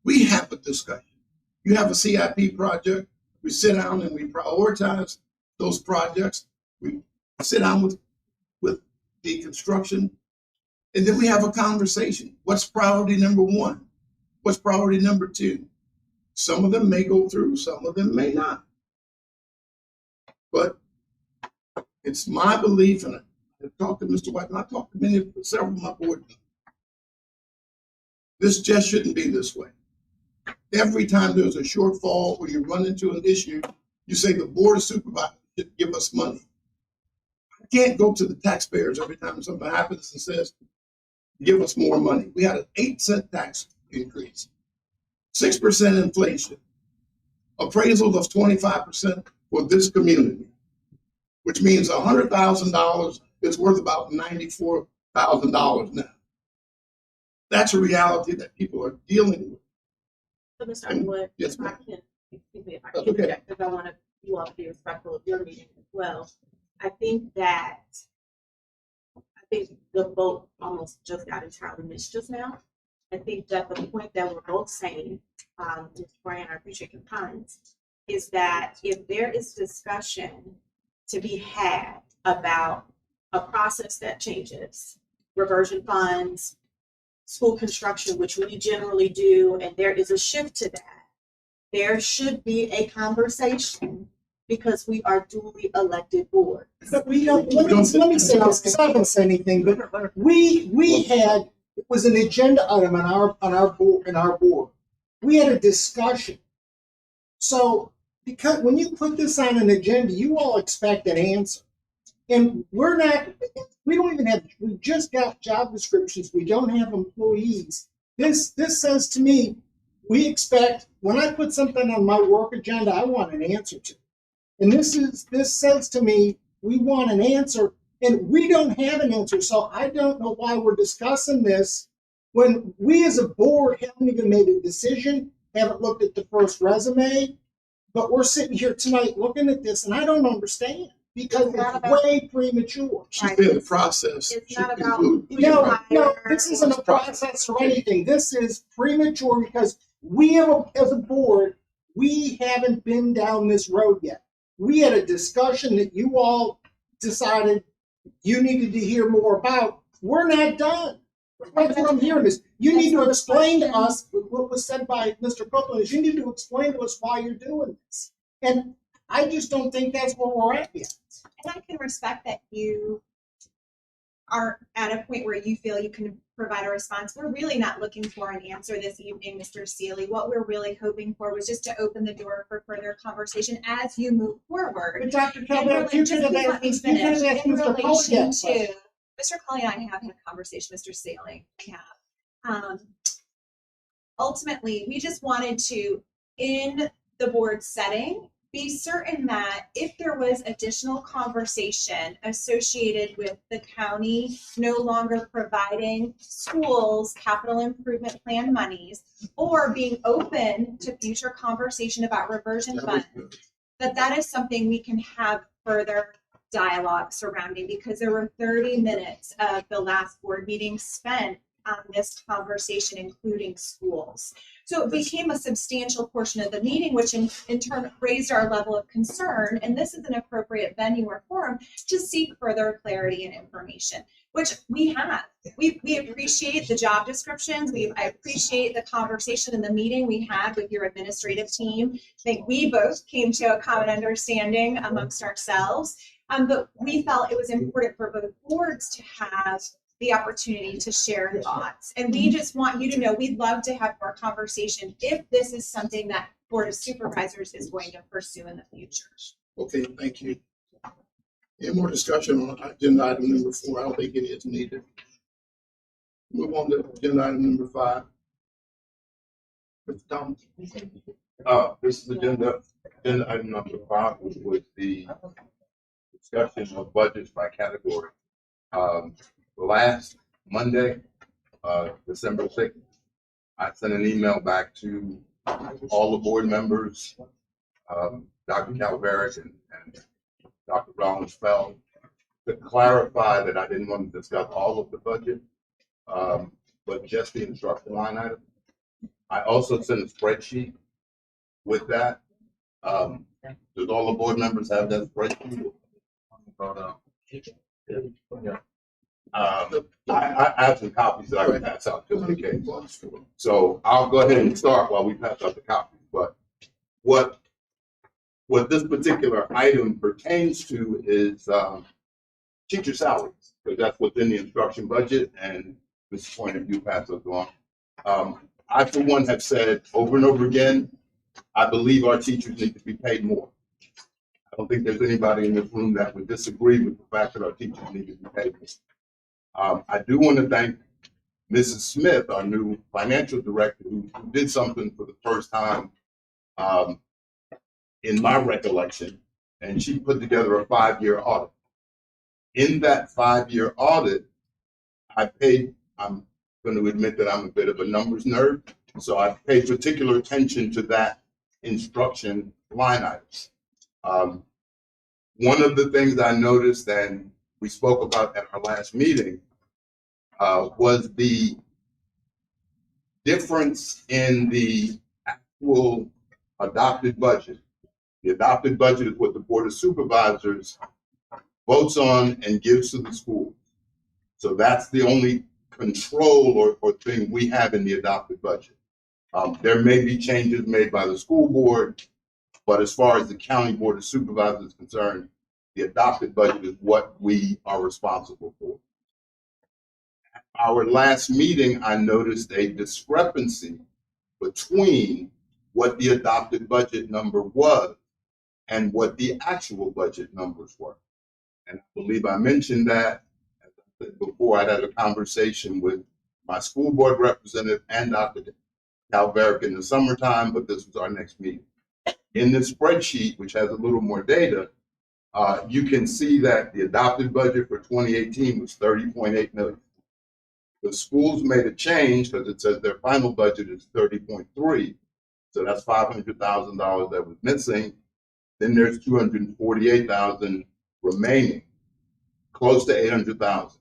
We have a discussion. You have a CIP project. We sit down and we prioritize those projects. We sit down with the construction, and then we have a conversation. What's priority number one? What's priority number two? Some of them may go through, some of them may not. But it's my belief, and I've talked to Mr. White, and I've talked to several of my board members. This just shouldn't be this way. Every time there's a shortfall or you run into an issue, you say the board of supervisors should give us money. I can't go to the taxpayers every time something happens and says, give us more money. We had an 8-cent tax increase, 6% inflation, appraisal of 25% for this community, which means $100,000 is worth about $94,000 now. That's a reality that people are dealing with. So, Mr. Underwood, Yes, if I ma'am. can, excuse me, if I That's can okay. interject, because I want you all to be respectful of your meeting as well. I think the vote almost just got entirely missed just now. I think that the point that we're both saying, Ms. Bryan, I appreciate your comments, is that if there is discussion to be had about a process that changes, reversion funds, school construction, which we generally do, and there is a shift to that, there should be a conversation because we are duly elected boards. But we don't, let me say this, because I haven't said anything, but we had, it was an agenda item on our board. We had a discussion. So because when you put this on an agenda, you all expect an answer. And we just got job descriptions. We don't have employees. This says to me, we expect, when I put something on my work agenda, I want an answer to. And this says to me, we want an answer, and we don't have an answer. So I don't know why we're discussing this when we as a board haven't even made a decision, haven't looked at the first resume, but we're sitting here tonight looking at this, and I don't understand because it's way premature. She said the process. It's not about No, this isn't a process or anything. This is premature because as a board, we haven't been down this road yet. We had a discussion that you all decided you needed to hear more about. We're not done. That's what I'm hearing is you need to explain to us what was said by Mr. Copeland is you need to explain to us why you're doing this. And I just don't think that's where we're at yet. And I can respect that you are at a point where you feel you can provide a response. We're really not looking for an answer this evening, Mr. Seeley. What we're really hoping for was just to open the door for further conversation as you move forward. But Dr. Kelly, Just please let me finish. In relation to, Mr. Colley and I have had a conversation, Mr. Seeley, I have. Ultimately, we just wanted to, in the board setting, be certain that if there was additional conversation associated with the county no longer providing schools capital improvement plan monies or being open to future conversation about reversion funds, that is something we can have further dialogue surrounding, because there were 30 minutes of the last board meeting spent on this conversation, including schools. So it became a substantial portion of the meeting, which in turn raised our level of concern. And this is an appropriate venue or forum to seek further clarity and information, which we have. We appreciate the job descriptions. I appreciate the conversation and the meeting we had with your administrative team. I think we both came to a common understanding amongst ourselves. But we felt it was important for both boards to have the opportunity to share thoughts. And we just want you to know, we'd love to have more conversation if this is something that Board of Supervisors is going to pursue in the future. Okay, thank you. Any more discussion on agenda item number 4? I don't think any is needed. Move on to agenda item number 5. Mr. Thomas. This is agenda item number 5, which was the discussion of budgets by category. Last Monday, December 6th, I sent an email back to all the board members, Dr. Calveric and Dr. Rollins-Feld, to clarify that I didn't want to discuss all of the budget, but just the instruction line item. I also sent a spreadsheet with that. Does all the board members have that spreadsheet? I have some copies that I can pass out just in case. So I'll go ahead and start while we pass out the copies. But what this particular item pertains to is teacher salaries, because that's within the instruction budget, and this point if you pass those along. I, for one, have said over and over again, I believe our teachers need to be paid more. I don't think there's anybody in this room that would disagree with the fact that our teachers need to be paid more. I do want to thank Mrs. Smith, our new financial director, who did something for the first time in my recollection, and she put together a 5-year audit. In that 5-year audit, I'm going to admit that I'm a bit of a numbers nerd, so I paid particular attention to that instruction line items. One of the things I noticed, and we spoke about at our last meeting, was the difference in the actual adopted budget. The adopted budget is what the Board of Supervisors votes on and gives to the school. So that's the only control or thing we have in the adopted budget. There may be changes made by the school board, but as far as the county Board of Supervisors is concerned, the adopted budget is what we are responsible for. At our last meeting, I noticed a discrepancy between what the adopted budget number was and what the actual budget numbers were. And I believe I mentioned that, as I said before, I had a conversation with my school board representative and Dr. Calveric in the summertime, but this was our next meeting. In this spreadsheet, which has a little more data, you can see that the adopted budget for 2018 was $30.8 million. The schools made a change because it says their final budget is 30.3. So that's $500,000 that was missing. Then there's 248,000 remaining, close to 800,000.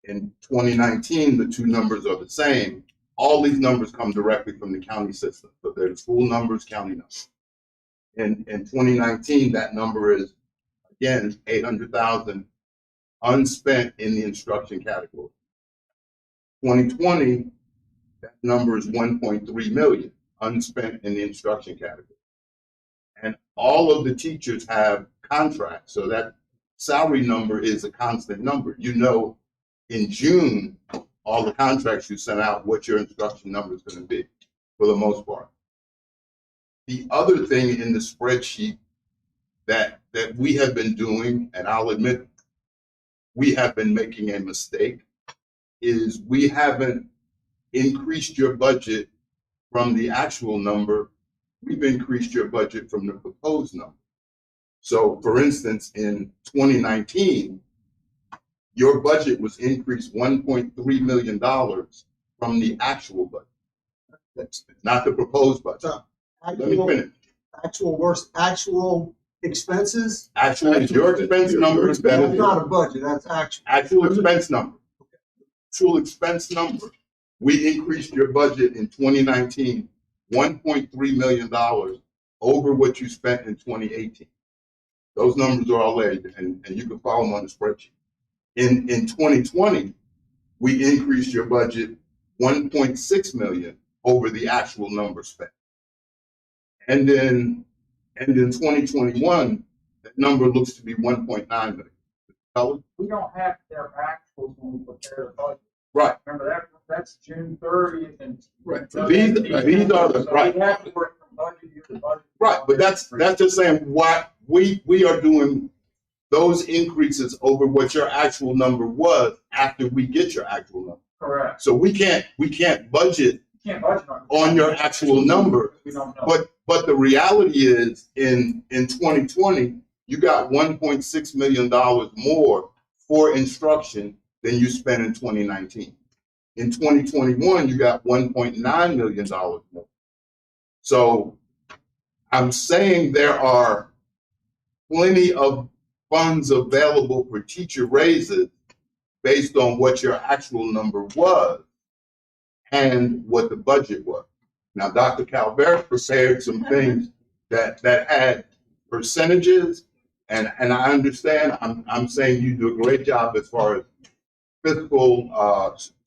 In 2019, the two numbers are the same. All these numbers come directly from the county system. So they're the school numbers, county numbers. In 2019, that number is, again, 800,000 unspent in the instruction category. 2020, that number is 1.3 million unspent in the instruction category. And all of the teachers have contracts, so that salary number is a constant number. You know, in June, all the contracts you sent out, what your instruction number is going to be, for the most part. The other thing in the spreadsheet that we have been doing, and I'll admit we have been making a mistake, is we haven't increased your budget from the actual number. We've increased your budget from the proposed number. So, for instance, in 2019, your budget was increased $1.3 million from the actual budget. That's not the proposed budget. Let me finish. Actual expenses? Actual, your expense number is better. That's not a budget, that's actual. Actual expense number. Actual expense number. We increased your budget in 2019, $1.3 million over what you spent in 2018. Those numbers are all there, and you can follow them on the spreadsheet. In 2020, we increased your budget 1.6 million over the actual number spent. And in 2021, that number looks to be 1.9 million. We don't have their actuals when we prepare the budget. Right. Remember that's June 30th and. Right. These are the, right. We have to work from budget year to budget. Right, but that's just saying what we are doing those increases over what your actual number was after we get your actual number. Correct. So we can't budget You can't budget on your actual number. We don't know. But the reality is in 2020, you got $1.6 million more for instruction than you spent in 2019. In 2021, you got $1.9 million more. So I'm saying there are plenty of funds available for teacher raises based on what your actual number was and what the budget was. Now, Dr. Calvert prepared some things that had percentages, and I understand. I'm saying you do a great job as far as fiscal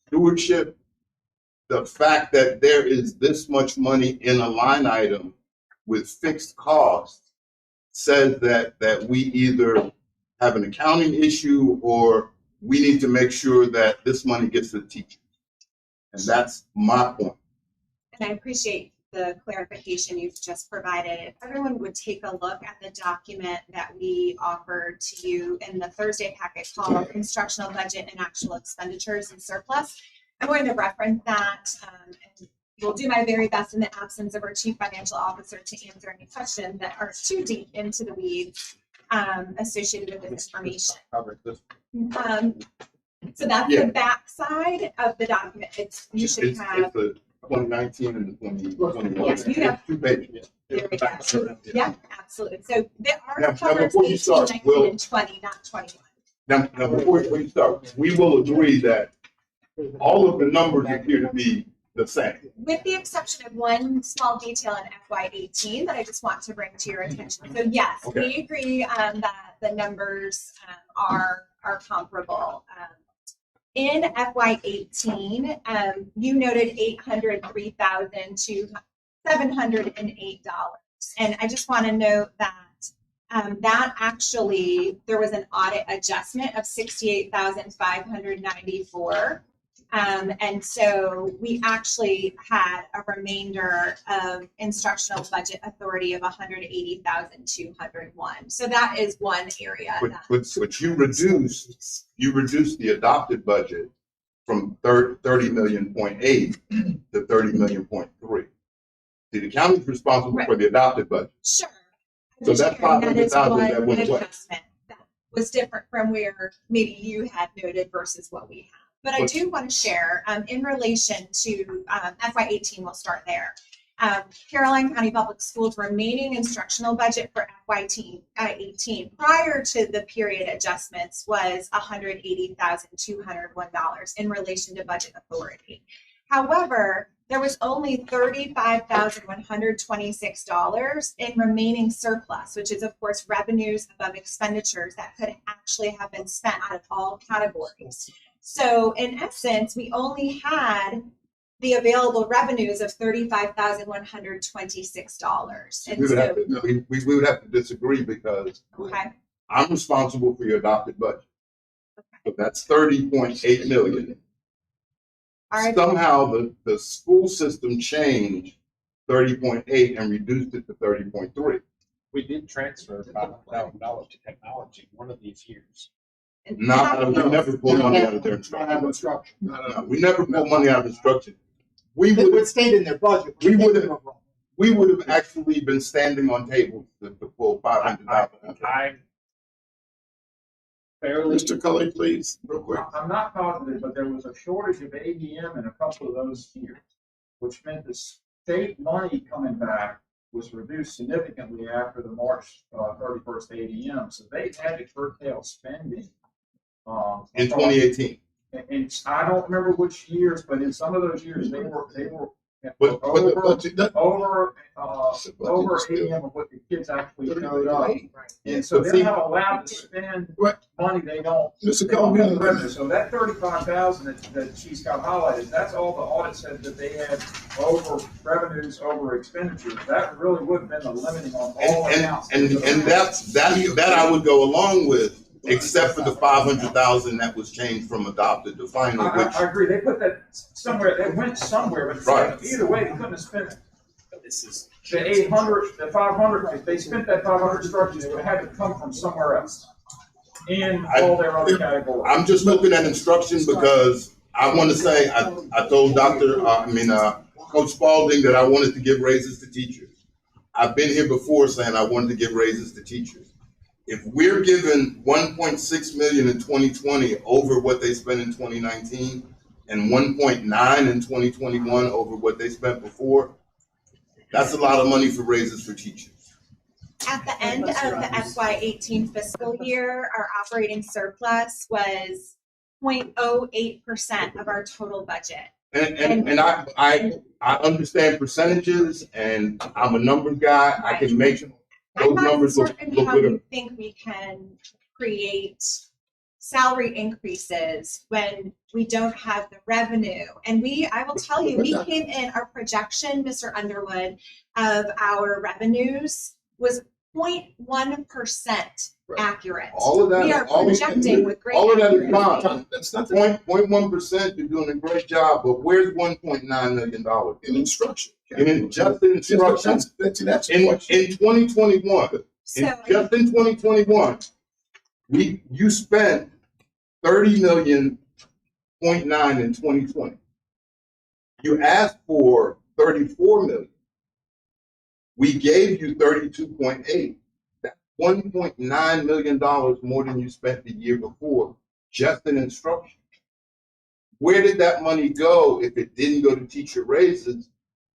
stewardship. The fact that there is this much money in a line item with fixed costs says that we either have an accounting issue or we need to make sure that this money gets to the teachers. And that's my point. And I appreciate the clarification you've just provided. If everyone would take a look at the document that we offered to you in the Thursday packet called Instructional Budget and Actual Expenditures and Surplus, I'm going to reference that and will do my very best in the absence of our Chief Financial Officer to answer any questions that are too deep into the weeds associated with this information. So that's the back side of the document. It's It's the 2019 and the 2021. Yes, you have 2 pages. There we go. Yeah, absolutely. So there Now, are covers before you 18, start, 19, Will- and 20, not 21. Now before you start, we will agree that all of the numbers appear to be the same. With the exception of one small detail in FY18 that I just want to bring to your attention. So yes, Okay. we agree that the numbers are comparable. In FY18, you noted $803,000 to $708. And I just want to note that that actually, there was an audit adjustment of $68,594. And so we actually had a remainder of instructional budget authority of $180,201. So that is one area. But you reduced the adopted budget from 30.8 million to 30.3 million. See, the county's responsible for the adopted budget. Sure. So that $500,000 that went away. Adjustment that was different from where maybe you had noted versus what we have. But I do want to share in relation to FY18, we'll start there. Caroline County Public Schools remaining instructional budget for FY18 prior to the period adjustments was $180,201 in relation to budget authority. However, there was only $35,126 in remaining surplus, which is of course revenues above expenditures that could actually have been spent out of all categories. So in essence, we only had the available revenues of $35,126. We would have to disagree because I'm responsible for your adopted budget. So that's 30.8 million. Somehow the school system changed 30.8 and reduced it to 30.3. We did transfer $500,000 to technology one of these years. We never pulled money out of their instruction. No, we never pulled money out of instruction. We would stayed in their budget. We would have actually been standing on tables to pull $500,000. I'm fairly. Mr. Cully, please, real quick. I'm not positive, but there was a shortage of ADM in a couple of those years, which meant the state money coming back was reduced significantly after the March 31st ADM. So they had to curtail spending. In 2018. And I don't remember which years, but in some of those years they were But over the budget, over ADM of what the kids actually showed up. And so they're not allowed to spend money they don't. Mr. They don't have the Coleman. revenue. So that 35,000 that she's got highlighted, that's all the audit said that they had over revenues, over expenditures. That really would have been the limiting on all accounts. and that I would go along with. except for the 500,000 that was changed from adopted to final, which, I agree, they put that somewhere, it went somewhere, but Right. either way, they couldn't have spent it. But this is. The 800, the 500, if they spent that 500 instructions, it would have had to come from somewhere else. In all their other categories. I'm just looking at instruction because I want to say, I told Coach Spalding that I wanted to give raises to teachers. I've been here before saying I wanted to give raises to teachers. If we're given 1.6 million in 2020 over what they spent in 2019 and 1.9 in 2021 over what they spent before, that's a lot of money for raises for teachers. At the end of the FY18 fiscal year, our operating surplus was 0.08% of our total budget. And I understand percentages, and I'm a numbers guy. I can make I'm those not numbers look certain how good. you think we can create salary increases when we don't have the revenue. And I will tell you, we came in, our projection, Mr. Underwood, of our revenues was 0.1% accurate. All of that, We are projecting with great all of that is accuracy. fine. That's not 0.1%, you're doing a great job, but where's $1.9 million? in instruction. Just in instruction. That's In the question. 2021, just in 2021, you spent 30 million, 0.9 in 2020. You asked for 34 million. We gave you 32.8. That's $1.9 million more than you spent the year before, just in instruction. Where did that money go if it didn't go to teacher raises?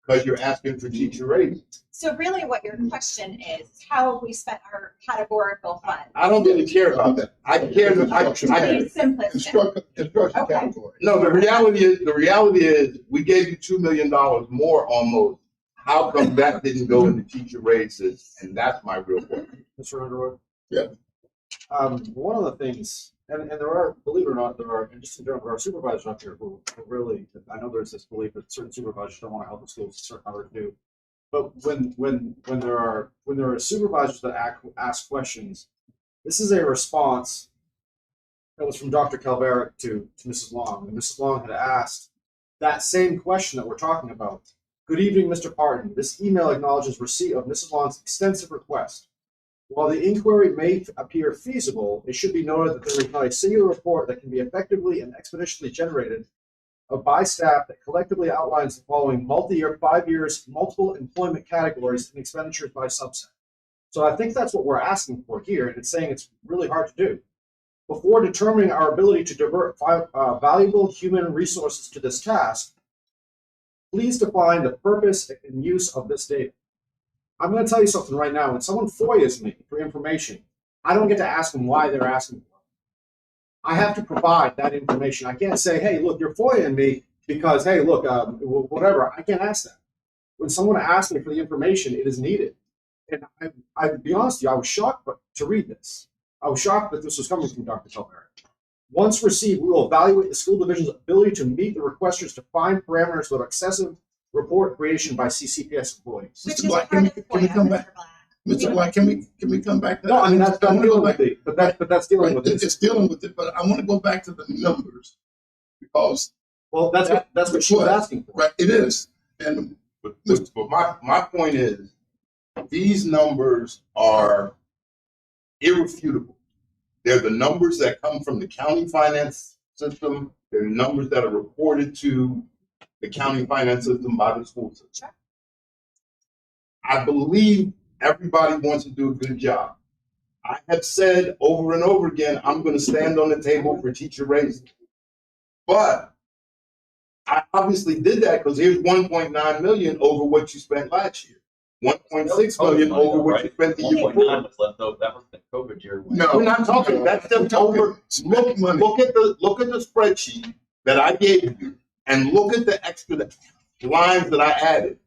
Because you're asking for teacher raises. So really what your question is, how have we spent our categorical fund? I don't really care about that. I care. It's simplistic. Instruction Okay. category. No, the reality is we gave you $2 million more almost. How come that didn't go into teacher raises? And that's my real question. Mr. Underwood? Yeah. One of the things, and there are, believe it or not, and just in general, there are supervisors up here who really, I know there's this belief that certain supervisors don't want to help the schools, certain others do. But when there are supervisors that ask questions, this is a response that was from Dr. Calveric to Mrs. Long. And Mrs. Long had asked that same question that we're talking about. Good evening, Mr. Parton. This email acknowledges receipt of Mrs. Long's extensive request. While the inquiry may appear feasible, it should be noted that there is not a singular report that can be effectively and expeditiously generated by staff that collectively outlines the following multi-year, 5 years, multiple employment categories and expenditures by subset. So I think that's what we're asking for here, and it's saying it's really hard to do. Before determining our ability to divert valuable human resources to this task, please define the purpose and use of this data. I'm going to tell you something right now. When someone FOIAs me for information, I don't get to ask them why they're asking for it. I have to provide that information. I can't say, hey, look, you're FOIAing me because, hey, look, whatever. I can't ask that. When someone asks me for the information, it is needed. And I'll be honest with you, I was shocked to read this. I was shocked that this was coming from Dr. Calveric. Once received, we will evaluate the school division's ability to meet the requesters to find parameters of excessive report creation by CCPS employees. Which Mr. is Black, part of can FOIA, we come Mr. back? Black. Mr. Black, can we come back to that? No, I mean that's I wanna dealing go with back. it, but that's dealing with it. It's dealing with it, but I want to go back to the numbers because Well, that's what she was asking for. right, it is. And But my point is, these numbers are irrefutable. They're the numbers that come from the county finance system. They're numbers that are reported to the county finance system by the school system. Sure. I believe everybody wants to do a good job. I have said over and over again, I'm going to stand on the table for teacher raises. But I obviously did that because here's 1.9 million over what you spent last year. 1.6 million over what you spent the year 1.9 before. was left over. That was the COVID year. no, We're not talking, that's just over. smoke money. Look at the spreadsheet that I gave you and look at the extra lines that I added.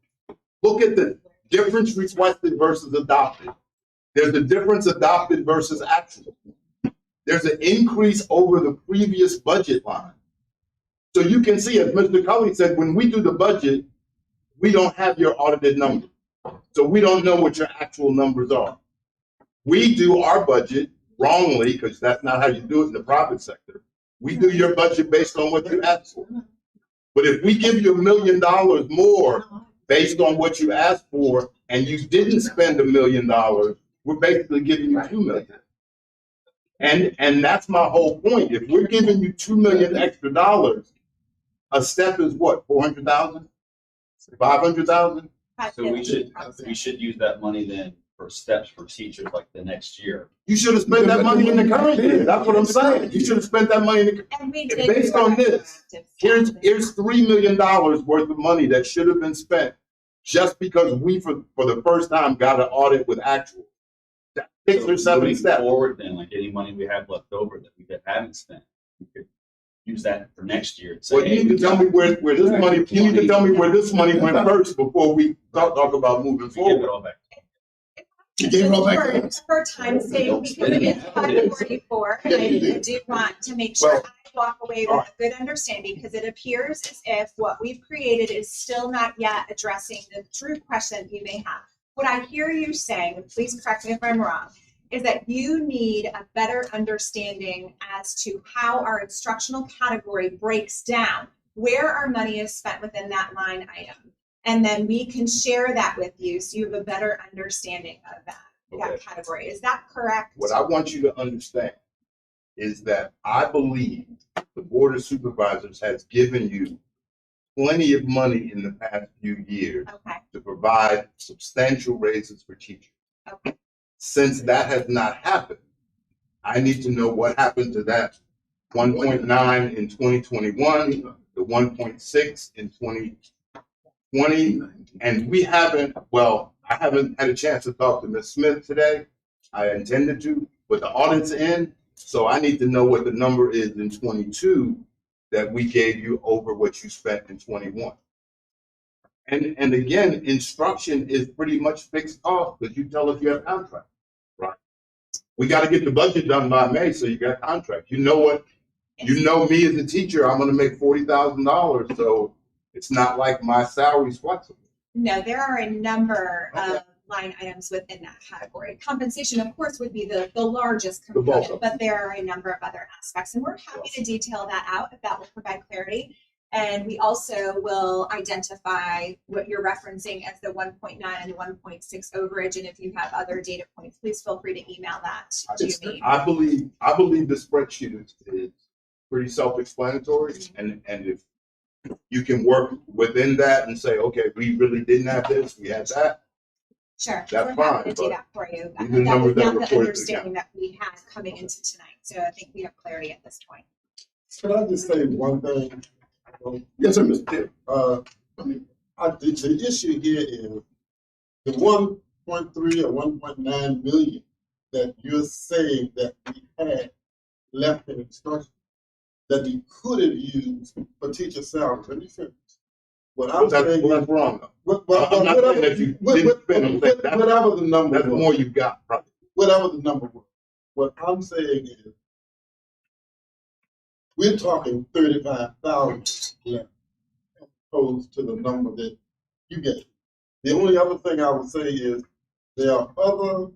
Look at the difference requested versus adopted. There's a difference adopted versus actual. There's an increase over the previous budget line. So you can see, as Mr. Cully said, when we do the budget, we don't have your audited numbers. So we don't know what your actual numbers are. We do our budget wrongly, because that's not how you do it in the private sector. We do your budget based on what you ask for. But if we give you $1 million more based on what you asked for, and you didn't spend $1 million, we're basically giving you $2 million. And that's my whole point. If we're giving you $2 million extra dollars, a step is what, 400,000, 500,000? So we should use that money then for steps for teachers like the next year. You should have spent that money in the current year. That's what I'm saying. You should have spent that money in the. And we And did. based do our on this, proactive Here's $3 million worth of money that should have been spent just because we, for the first time, got an audit with actual. 6 or 7 Moving steps. forward, then, like any money we have left over that we haven't spent, we could use that for next year. To say, Well, you need to tell me where this money, you need to tell me where this money went first before we talk about moving we give it forward. all back. You gave it all back. For time's sake, because it is 5:44, and I do want to make sure I walk away with a good understanding, because it appears as if what we've created is still not yet addressing the true question you may have. What I hear you saying, and please correct me if I'm wrong, is that you need a better understanding as to how our instructional category breaks down, where our money is spent within that line item. And then we can share that with you so you have a better understanding of that category. Is that correct? What I want you to understand is that I believe the Board of Supervisors has given you plenty of money in the past few years to provide substantial raises for teachers. Okay. Since that has not happened, I need to know what happened to that 1.9 in 2021, the 1.6 in 2020, and we haven't, well, I haven't had a chance to talk to Ms. Smith today. I intended to, but the audit's in, so I need to know what the number is in 22 that we gave you over what you spent in 21. And again, instruction is pretty much fixed cost because you tell us you have contract, right? We got to get the budget done by May, so you got contract. You know what? You know me as a teacher, I'm going to make $40,000, so it's not like my salary's flexible. No, there are a number of line items within that category. Compensation, of course, would be the largest component, but there are a number of other aspects, and we're happy to detail that out if that will provide clarity. And we also will identify what you're referencing as the 1.9 and the 1.6 overage. And if you have other data points, please feel free to email that to me. I believe the spreadsheet is pretty self-explanatory, and if you can work within that and say, okay, we really didn't have this, we had that. Sure, That's we're happy fine, to do that for you. these are That was numbers that not were the reported to the understanding that we had coming into tonight. So I think we have clarity at this point. Can I just say one thing? Yes, sir, Mr. Taylor. The issue here is the 1.3 or 1.9 million that you're saying that we had left in instruction that we could have used for teacher salaries. Let me finish. What I'm saying that's wrong. I'm not saying that you didn't spend them. Whatever the number was. That's more you got, probably. Whatever the number was. What I'm saying is we're talking 35,000 left as opposed to the number that you gave. The only other thing I would say is there are other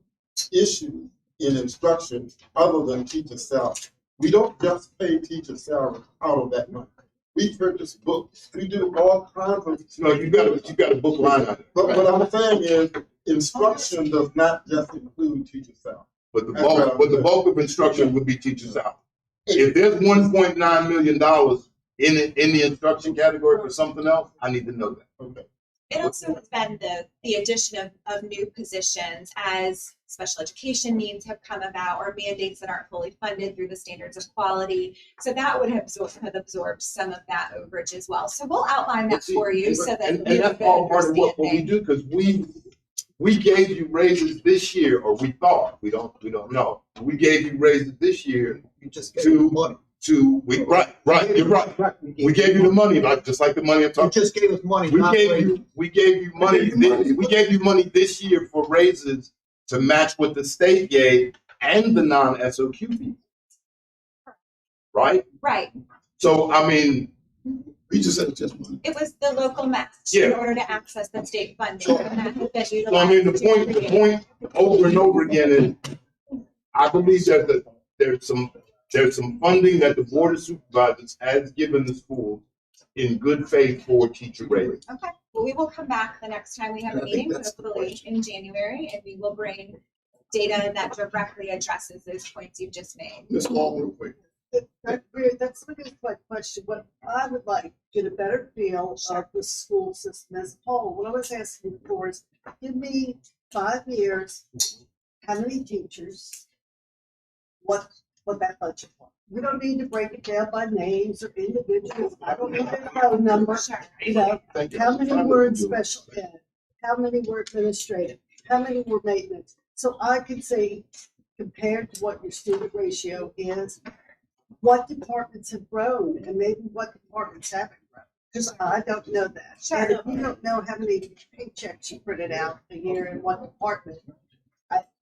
issues in instruction other than teacher salary. We don't just pay teacher salary out of that money. We purchase books. We do all kinds of. No, you got a book line on it. But what I'm saying is instruction does not just include teacher salary. But the bulk of instruction would be teacher salary. If there's $1.9 million in the instruction category for something else, I need to know that. Okay. It also has been the addition of new positions as special education needs have come about, or mandates that aren't fully funded through the standards of quality. So that would have absorbed some of that overage as well. So we'll outline that for you so that and that's all part of what we do, because we gave you raises this year, or we thought, we don't know. We gave you raises this year You just gave us money. Right, you're right. We gave you the money, just like the money I'm You talking. just gave us money. We gave you money. We gave you money this year for raises to match what the state gave and the non-SOQ people. Right? Right. So, I mean, We just said just money. It was the local match Yeah. in order to access the state funding. And that has been so I mean, utilized the point over and over again is, I believe that there's some funding that the Board of Supervisors has given the school in good faith for teacher rating. Okay, well, we will come back the next time we have a meeting, hopefully in January, and we will bring data that directly addresses those points you've just made. Ms. Long, real quick. That's my question. What I would like to get a better feel of the school system as a whole. What I was asking for is, give me 5 years, how many teachers, what that budget was. We don't need to break it down by names or individuals. I don't need to know a number. You know, how many were in special ed? How many were administrative? How many were maintenance? So I could say, compared to what your student ratio is, what departments have grown and maybe what departments haven't grown. Because I don't know that. And if you don't know how many paychecks you printed out a year in what department,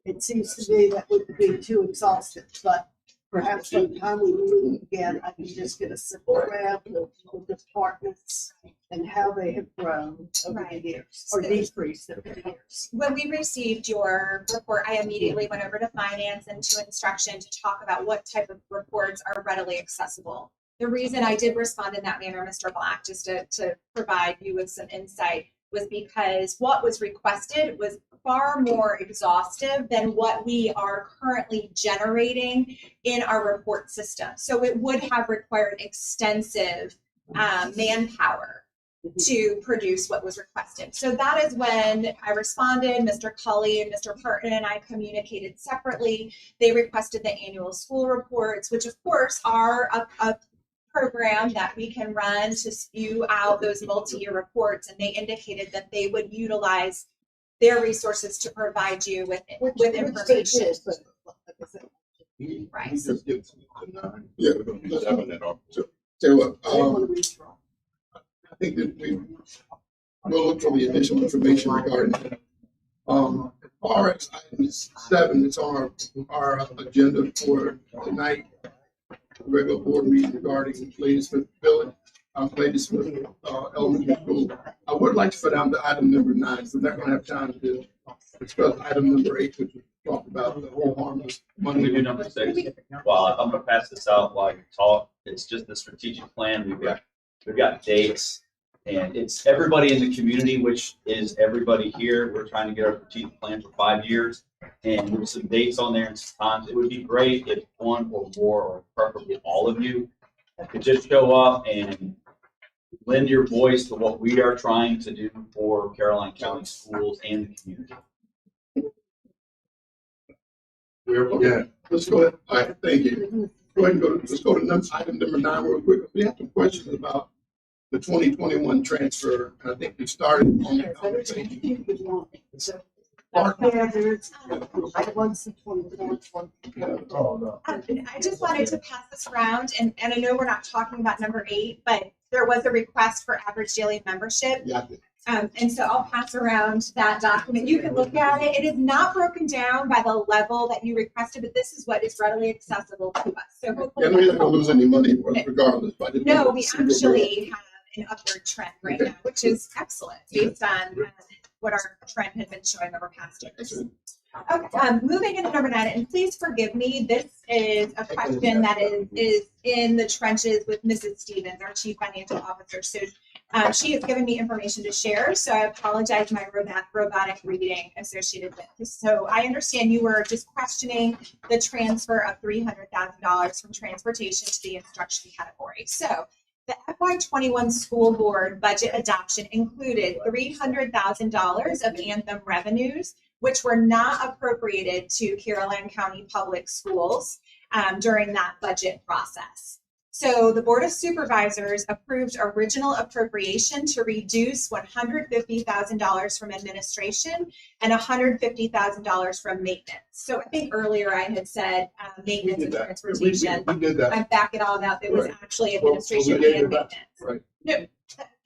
it seems to me that would be too exhaustive. But perhaps by the time we meet again, I can just get a simple graph of the departments and how they have grown over the years or decreased over the years. When we received your report, I immediately went over to finance and to instruction to talk about what type of reports are readily accessible. The reason I did respond in that manner, Mr. Black, just to provide you with some insight, was because what was requested was far more exhaustive than what we are currently generating in our report system. So it would have required extensive manpower to produce what was requested. So that is when I responded. Mr. Cully and Mr. Parton and I communicated separately. They requested the annual school reports, which of course are a program that we can run to spew out those multi-year reports, and they indicated that they would utilize their resources to provide you with information. Right. Yeah. Tell you what, I think that we'll look for the additional information regarding RX item 7. It's on our agenda for tonight. Regular board meeting regarding Ladysmith Village, Ladysmith Elementary School. I would like to put down the item number 9, so we're not going to have time to discuss item number 8, which we talked about the whole harmless money. We do number 6. Well, I'm going to pass this out while you talk. It's just the strategic plan. We've got dates, and it's everybody in the community, which is everybody here. We're trying to get our strategic plan for 5 years. And there's some dates on there and some times. It would be great if one or more, or preferably all of you, could just show up and lend your voice to what we are trying to do for Caroline County schools and the community. Yeah, let's go ahead. All right, thank you. Go ahead and let's go to item number 9 real quick. We have some questions about the 2021 transfer, and I think we started on the conversation. I just wanted to pass this around, and I know we're not talking about number 8, but there was a request for average daily membership. Yeah. And so I'll pass around that document. You can look at it. It is not broken down by the level that you requested, but this is what is readily accessible to us. So hopefully, we're not going to lose any money regardless. No, we actually have an upward trend right now, which is excellent based on what our trend had been showing over past years. Okay, moving into number 9, and please forgive me, this is a question that is in the trenches with Mrs. Stevens, our Chief Financial Officer. So she has given me information to share, so I apologize for my robotic reading associated with this. So I understand you were just questioning the transfer of $300,000 from transportation to the instruction category. So the FY21 school board budget adoption included $300,000 of Anthem revenues, which were not appropriated to Caroline County Public Schools during that budget process. So the Board of Supervisors approved original appropriation to reduce $150,000 from administration and $150,000 from maintenance. So I think earlier I had said maintenance and transportation. We did that. I'm backing all that. It was actually Well, administration we gave and it back. maintenance. Right. No,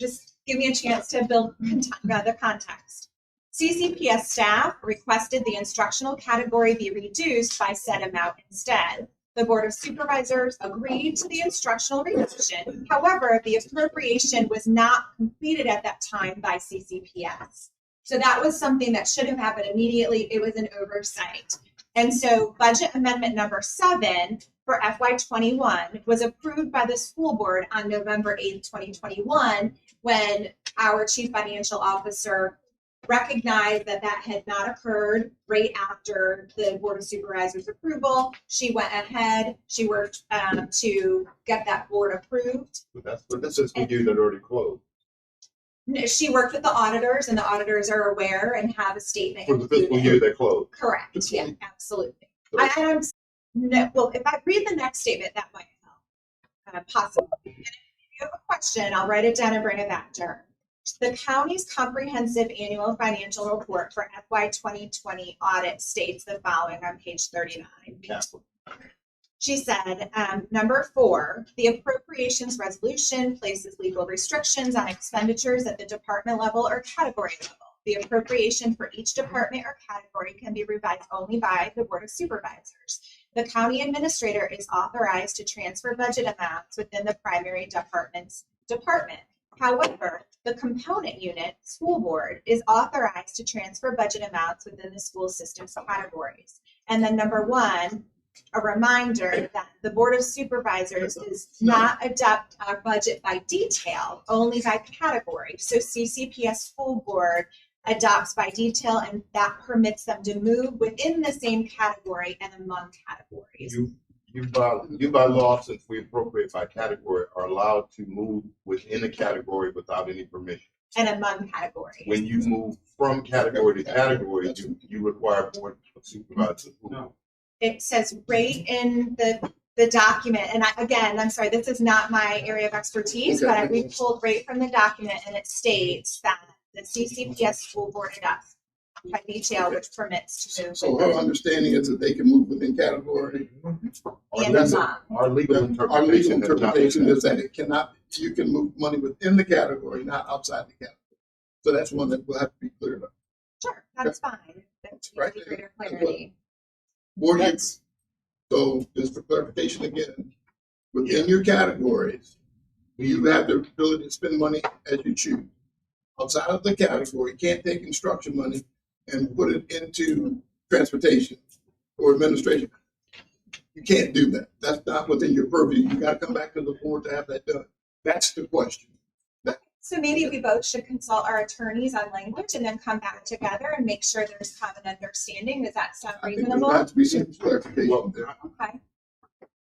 just give me a chance to build the context. CCPS staff requested the instructional category be reduced by said amount instead. The Board of Supervisors agreed to the instructional reduction. However, the appropriation was not completed at that time by CCPS. So that was something that should have happened immediately. It was an oversight. And so budget amendment number 7 for FY21 was approved by the school board on November 8th, 2021, when our chief financial officer recognized that that had not occurred right after the board of supervisors approval. She went ahead, she worked to get that board approved. But that's for the fiscal year that already closed. She worked with the auditors, and the auditors are aware and have a statement. For the fiscal year that closed. Correct, yeah, absolutely. So- Well, if I read the next statement, that might help, possibly. And if you have a question, I'll write it down and bring it back to her. The county's comprehensive annual financial report for FY 2020 audit states the following on page 39. She said, number 4, the appropriations resolution places legal restrictions on expenditures at the department level or category level. The appropriation for each department or category can be revised only by the Board of Supervisors. The county administrator is authorized to transfer budget amounts within the primary department. However, the component unit, school board, is authorized to transfer budget amounts within the school system's categories. And then number 1, a reminder that the Board of Supervisors does not adopt our budget by detail, only by category. So CCPS school board adopts by detail, and that permits them to move within the same category and among categories. You by law, since we appropriate by category, are allowed to move within a category without any permission. And among categories. When you move from category to category, you require Board of Supervisors. No. It says right in the document, and I'm sorry, this is not my area of expertise, but we pulled right from the document, and it states that the CCPS school board adopts by detail, which permits to move. So her understanding is that they can move within category. And Our legal Our legal interpretation is that it cannot, you can move money within the category, not outside the category. So that's one that will have to be cleared up. Sure, that's fine. That's Right. greater clarity. Board, so just for clarification again, within your categories, you have the ability to spend money as you choose. Outside of the category, you can't take instruction money and put it into transportation or administration. You can't do that. That's not within your purview. You gotta come back to the board to have that done. That's the question. So maybe we both should consult our attorneys on language and then come back together and make sure there's common understanding. Does that sound I think reasonable? there has to be some clarification there. Okay.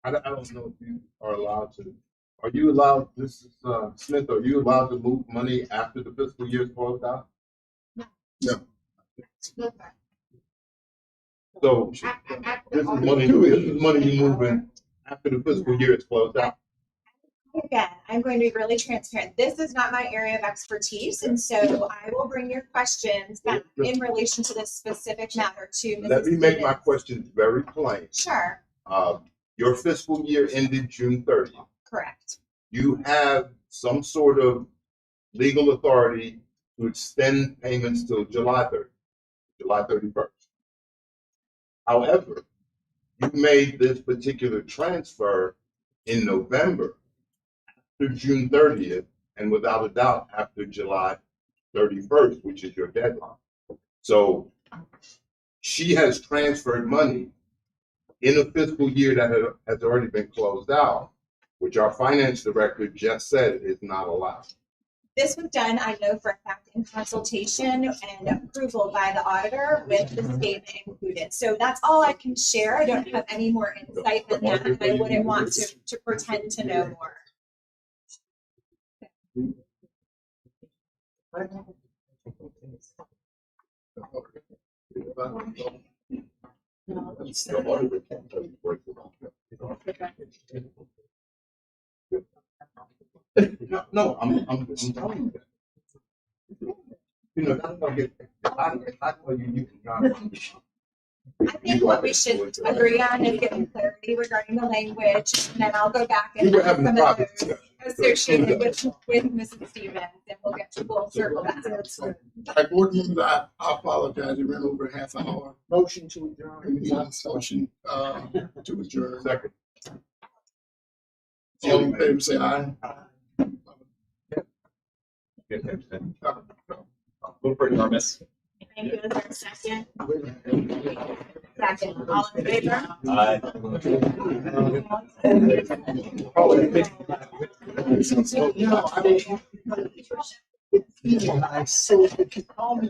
I don't know if you are allowed to. Are you allowed, this is Smith, are you allowed to move money after the fiscal year is closed out? No. So this is money you moving after the fiscal year is closed out. Again, I'm going to be really transparent. This is not my area of expertise, and so I will bring your questions back in relation to this specific matter to Mrs. Let me make my Stevens. questions very plain. Sure, Your fiscal year ended June 30th. correct. You have some sort of legal authority to extend payments till July 31st. However, you made this particular transfer in November to June 30th, and without a doubt after July 31st, which is your deadline. So she has transferred money in a fiscal year that has already been closed out, which our finance director just said is not allowed. This was done, I know for a fact, in consultation and approval by the auditor with the statement included. So that's all I can share. I don't have any more insight than that, and I wouldn't want to pretend to know more. No, I'm telling you. You know, that's why I tell you can drive. I think what we should agree on is getting clarity regarding the language, and then I'll go back and We were look at having some a of private those discussion. associated with Mrs. Stevens, and we'll get to full circle back. All right, board members, I apologize. We ran over a half hour. Motion to adjourn. We need a motion to adjourn. Second. All in favor, say aye. Go for it, Normus. Thank you. Is there a second? Second. All in favor? No, I mean, so if you call me,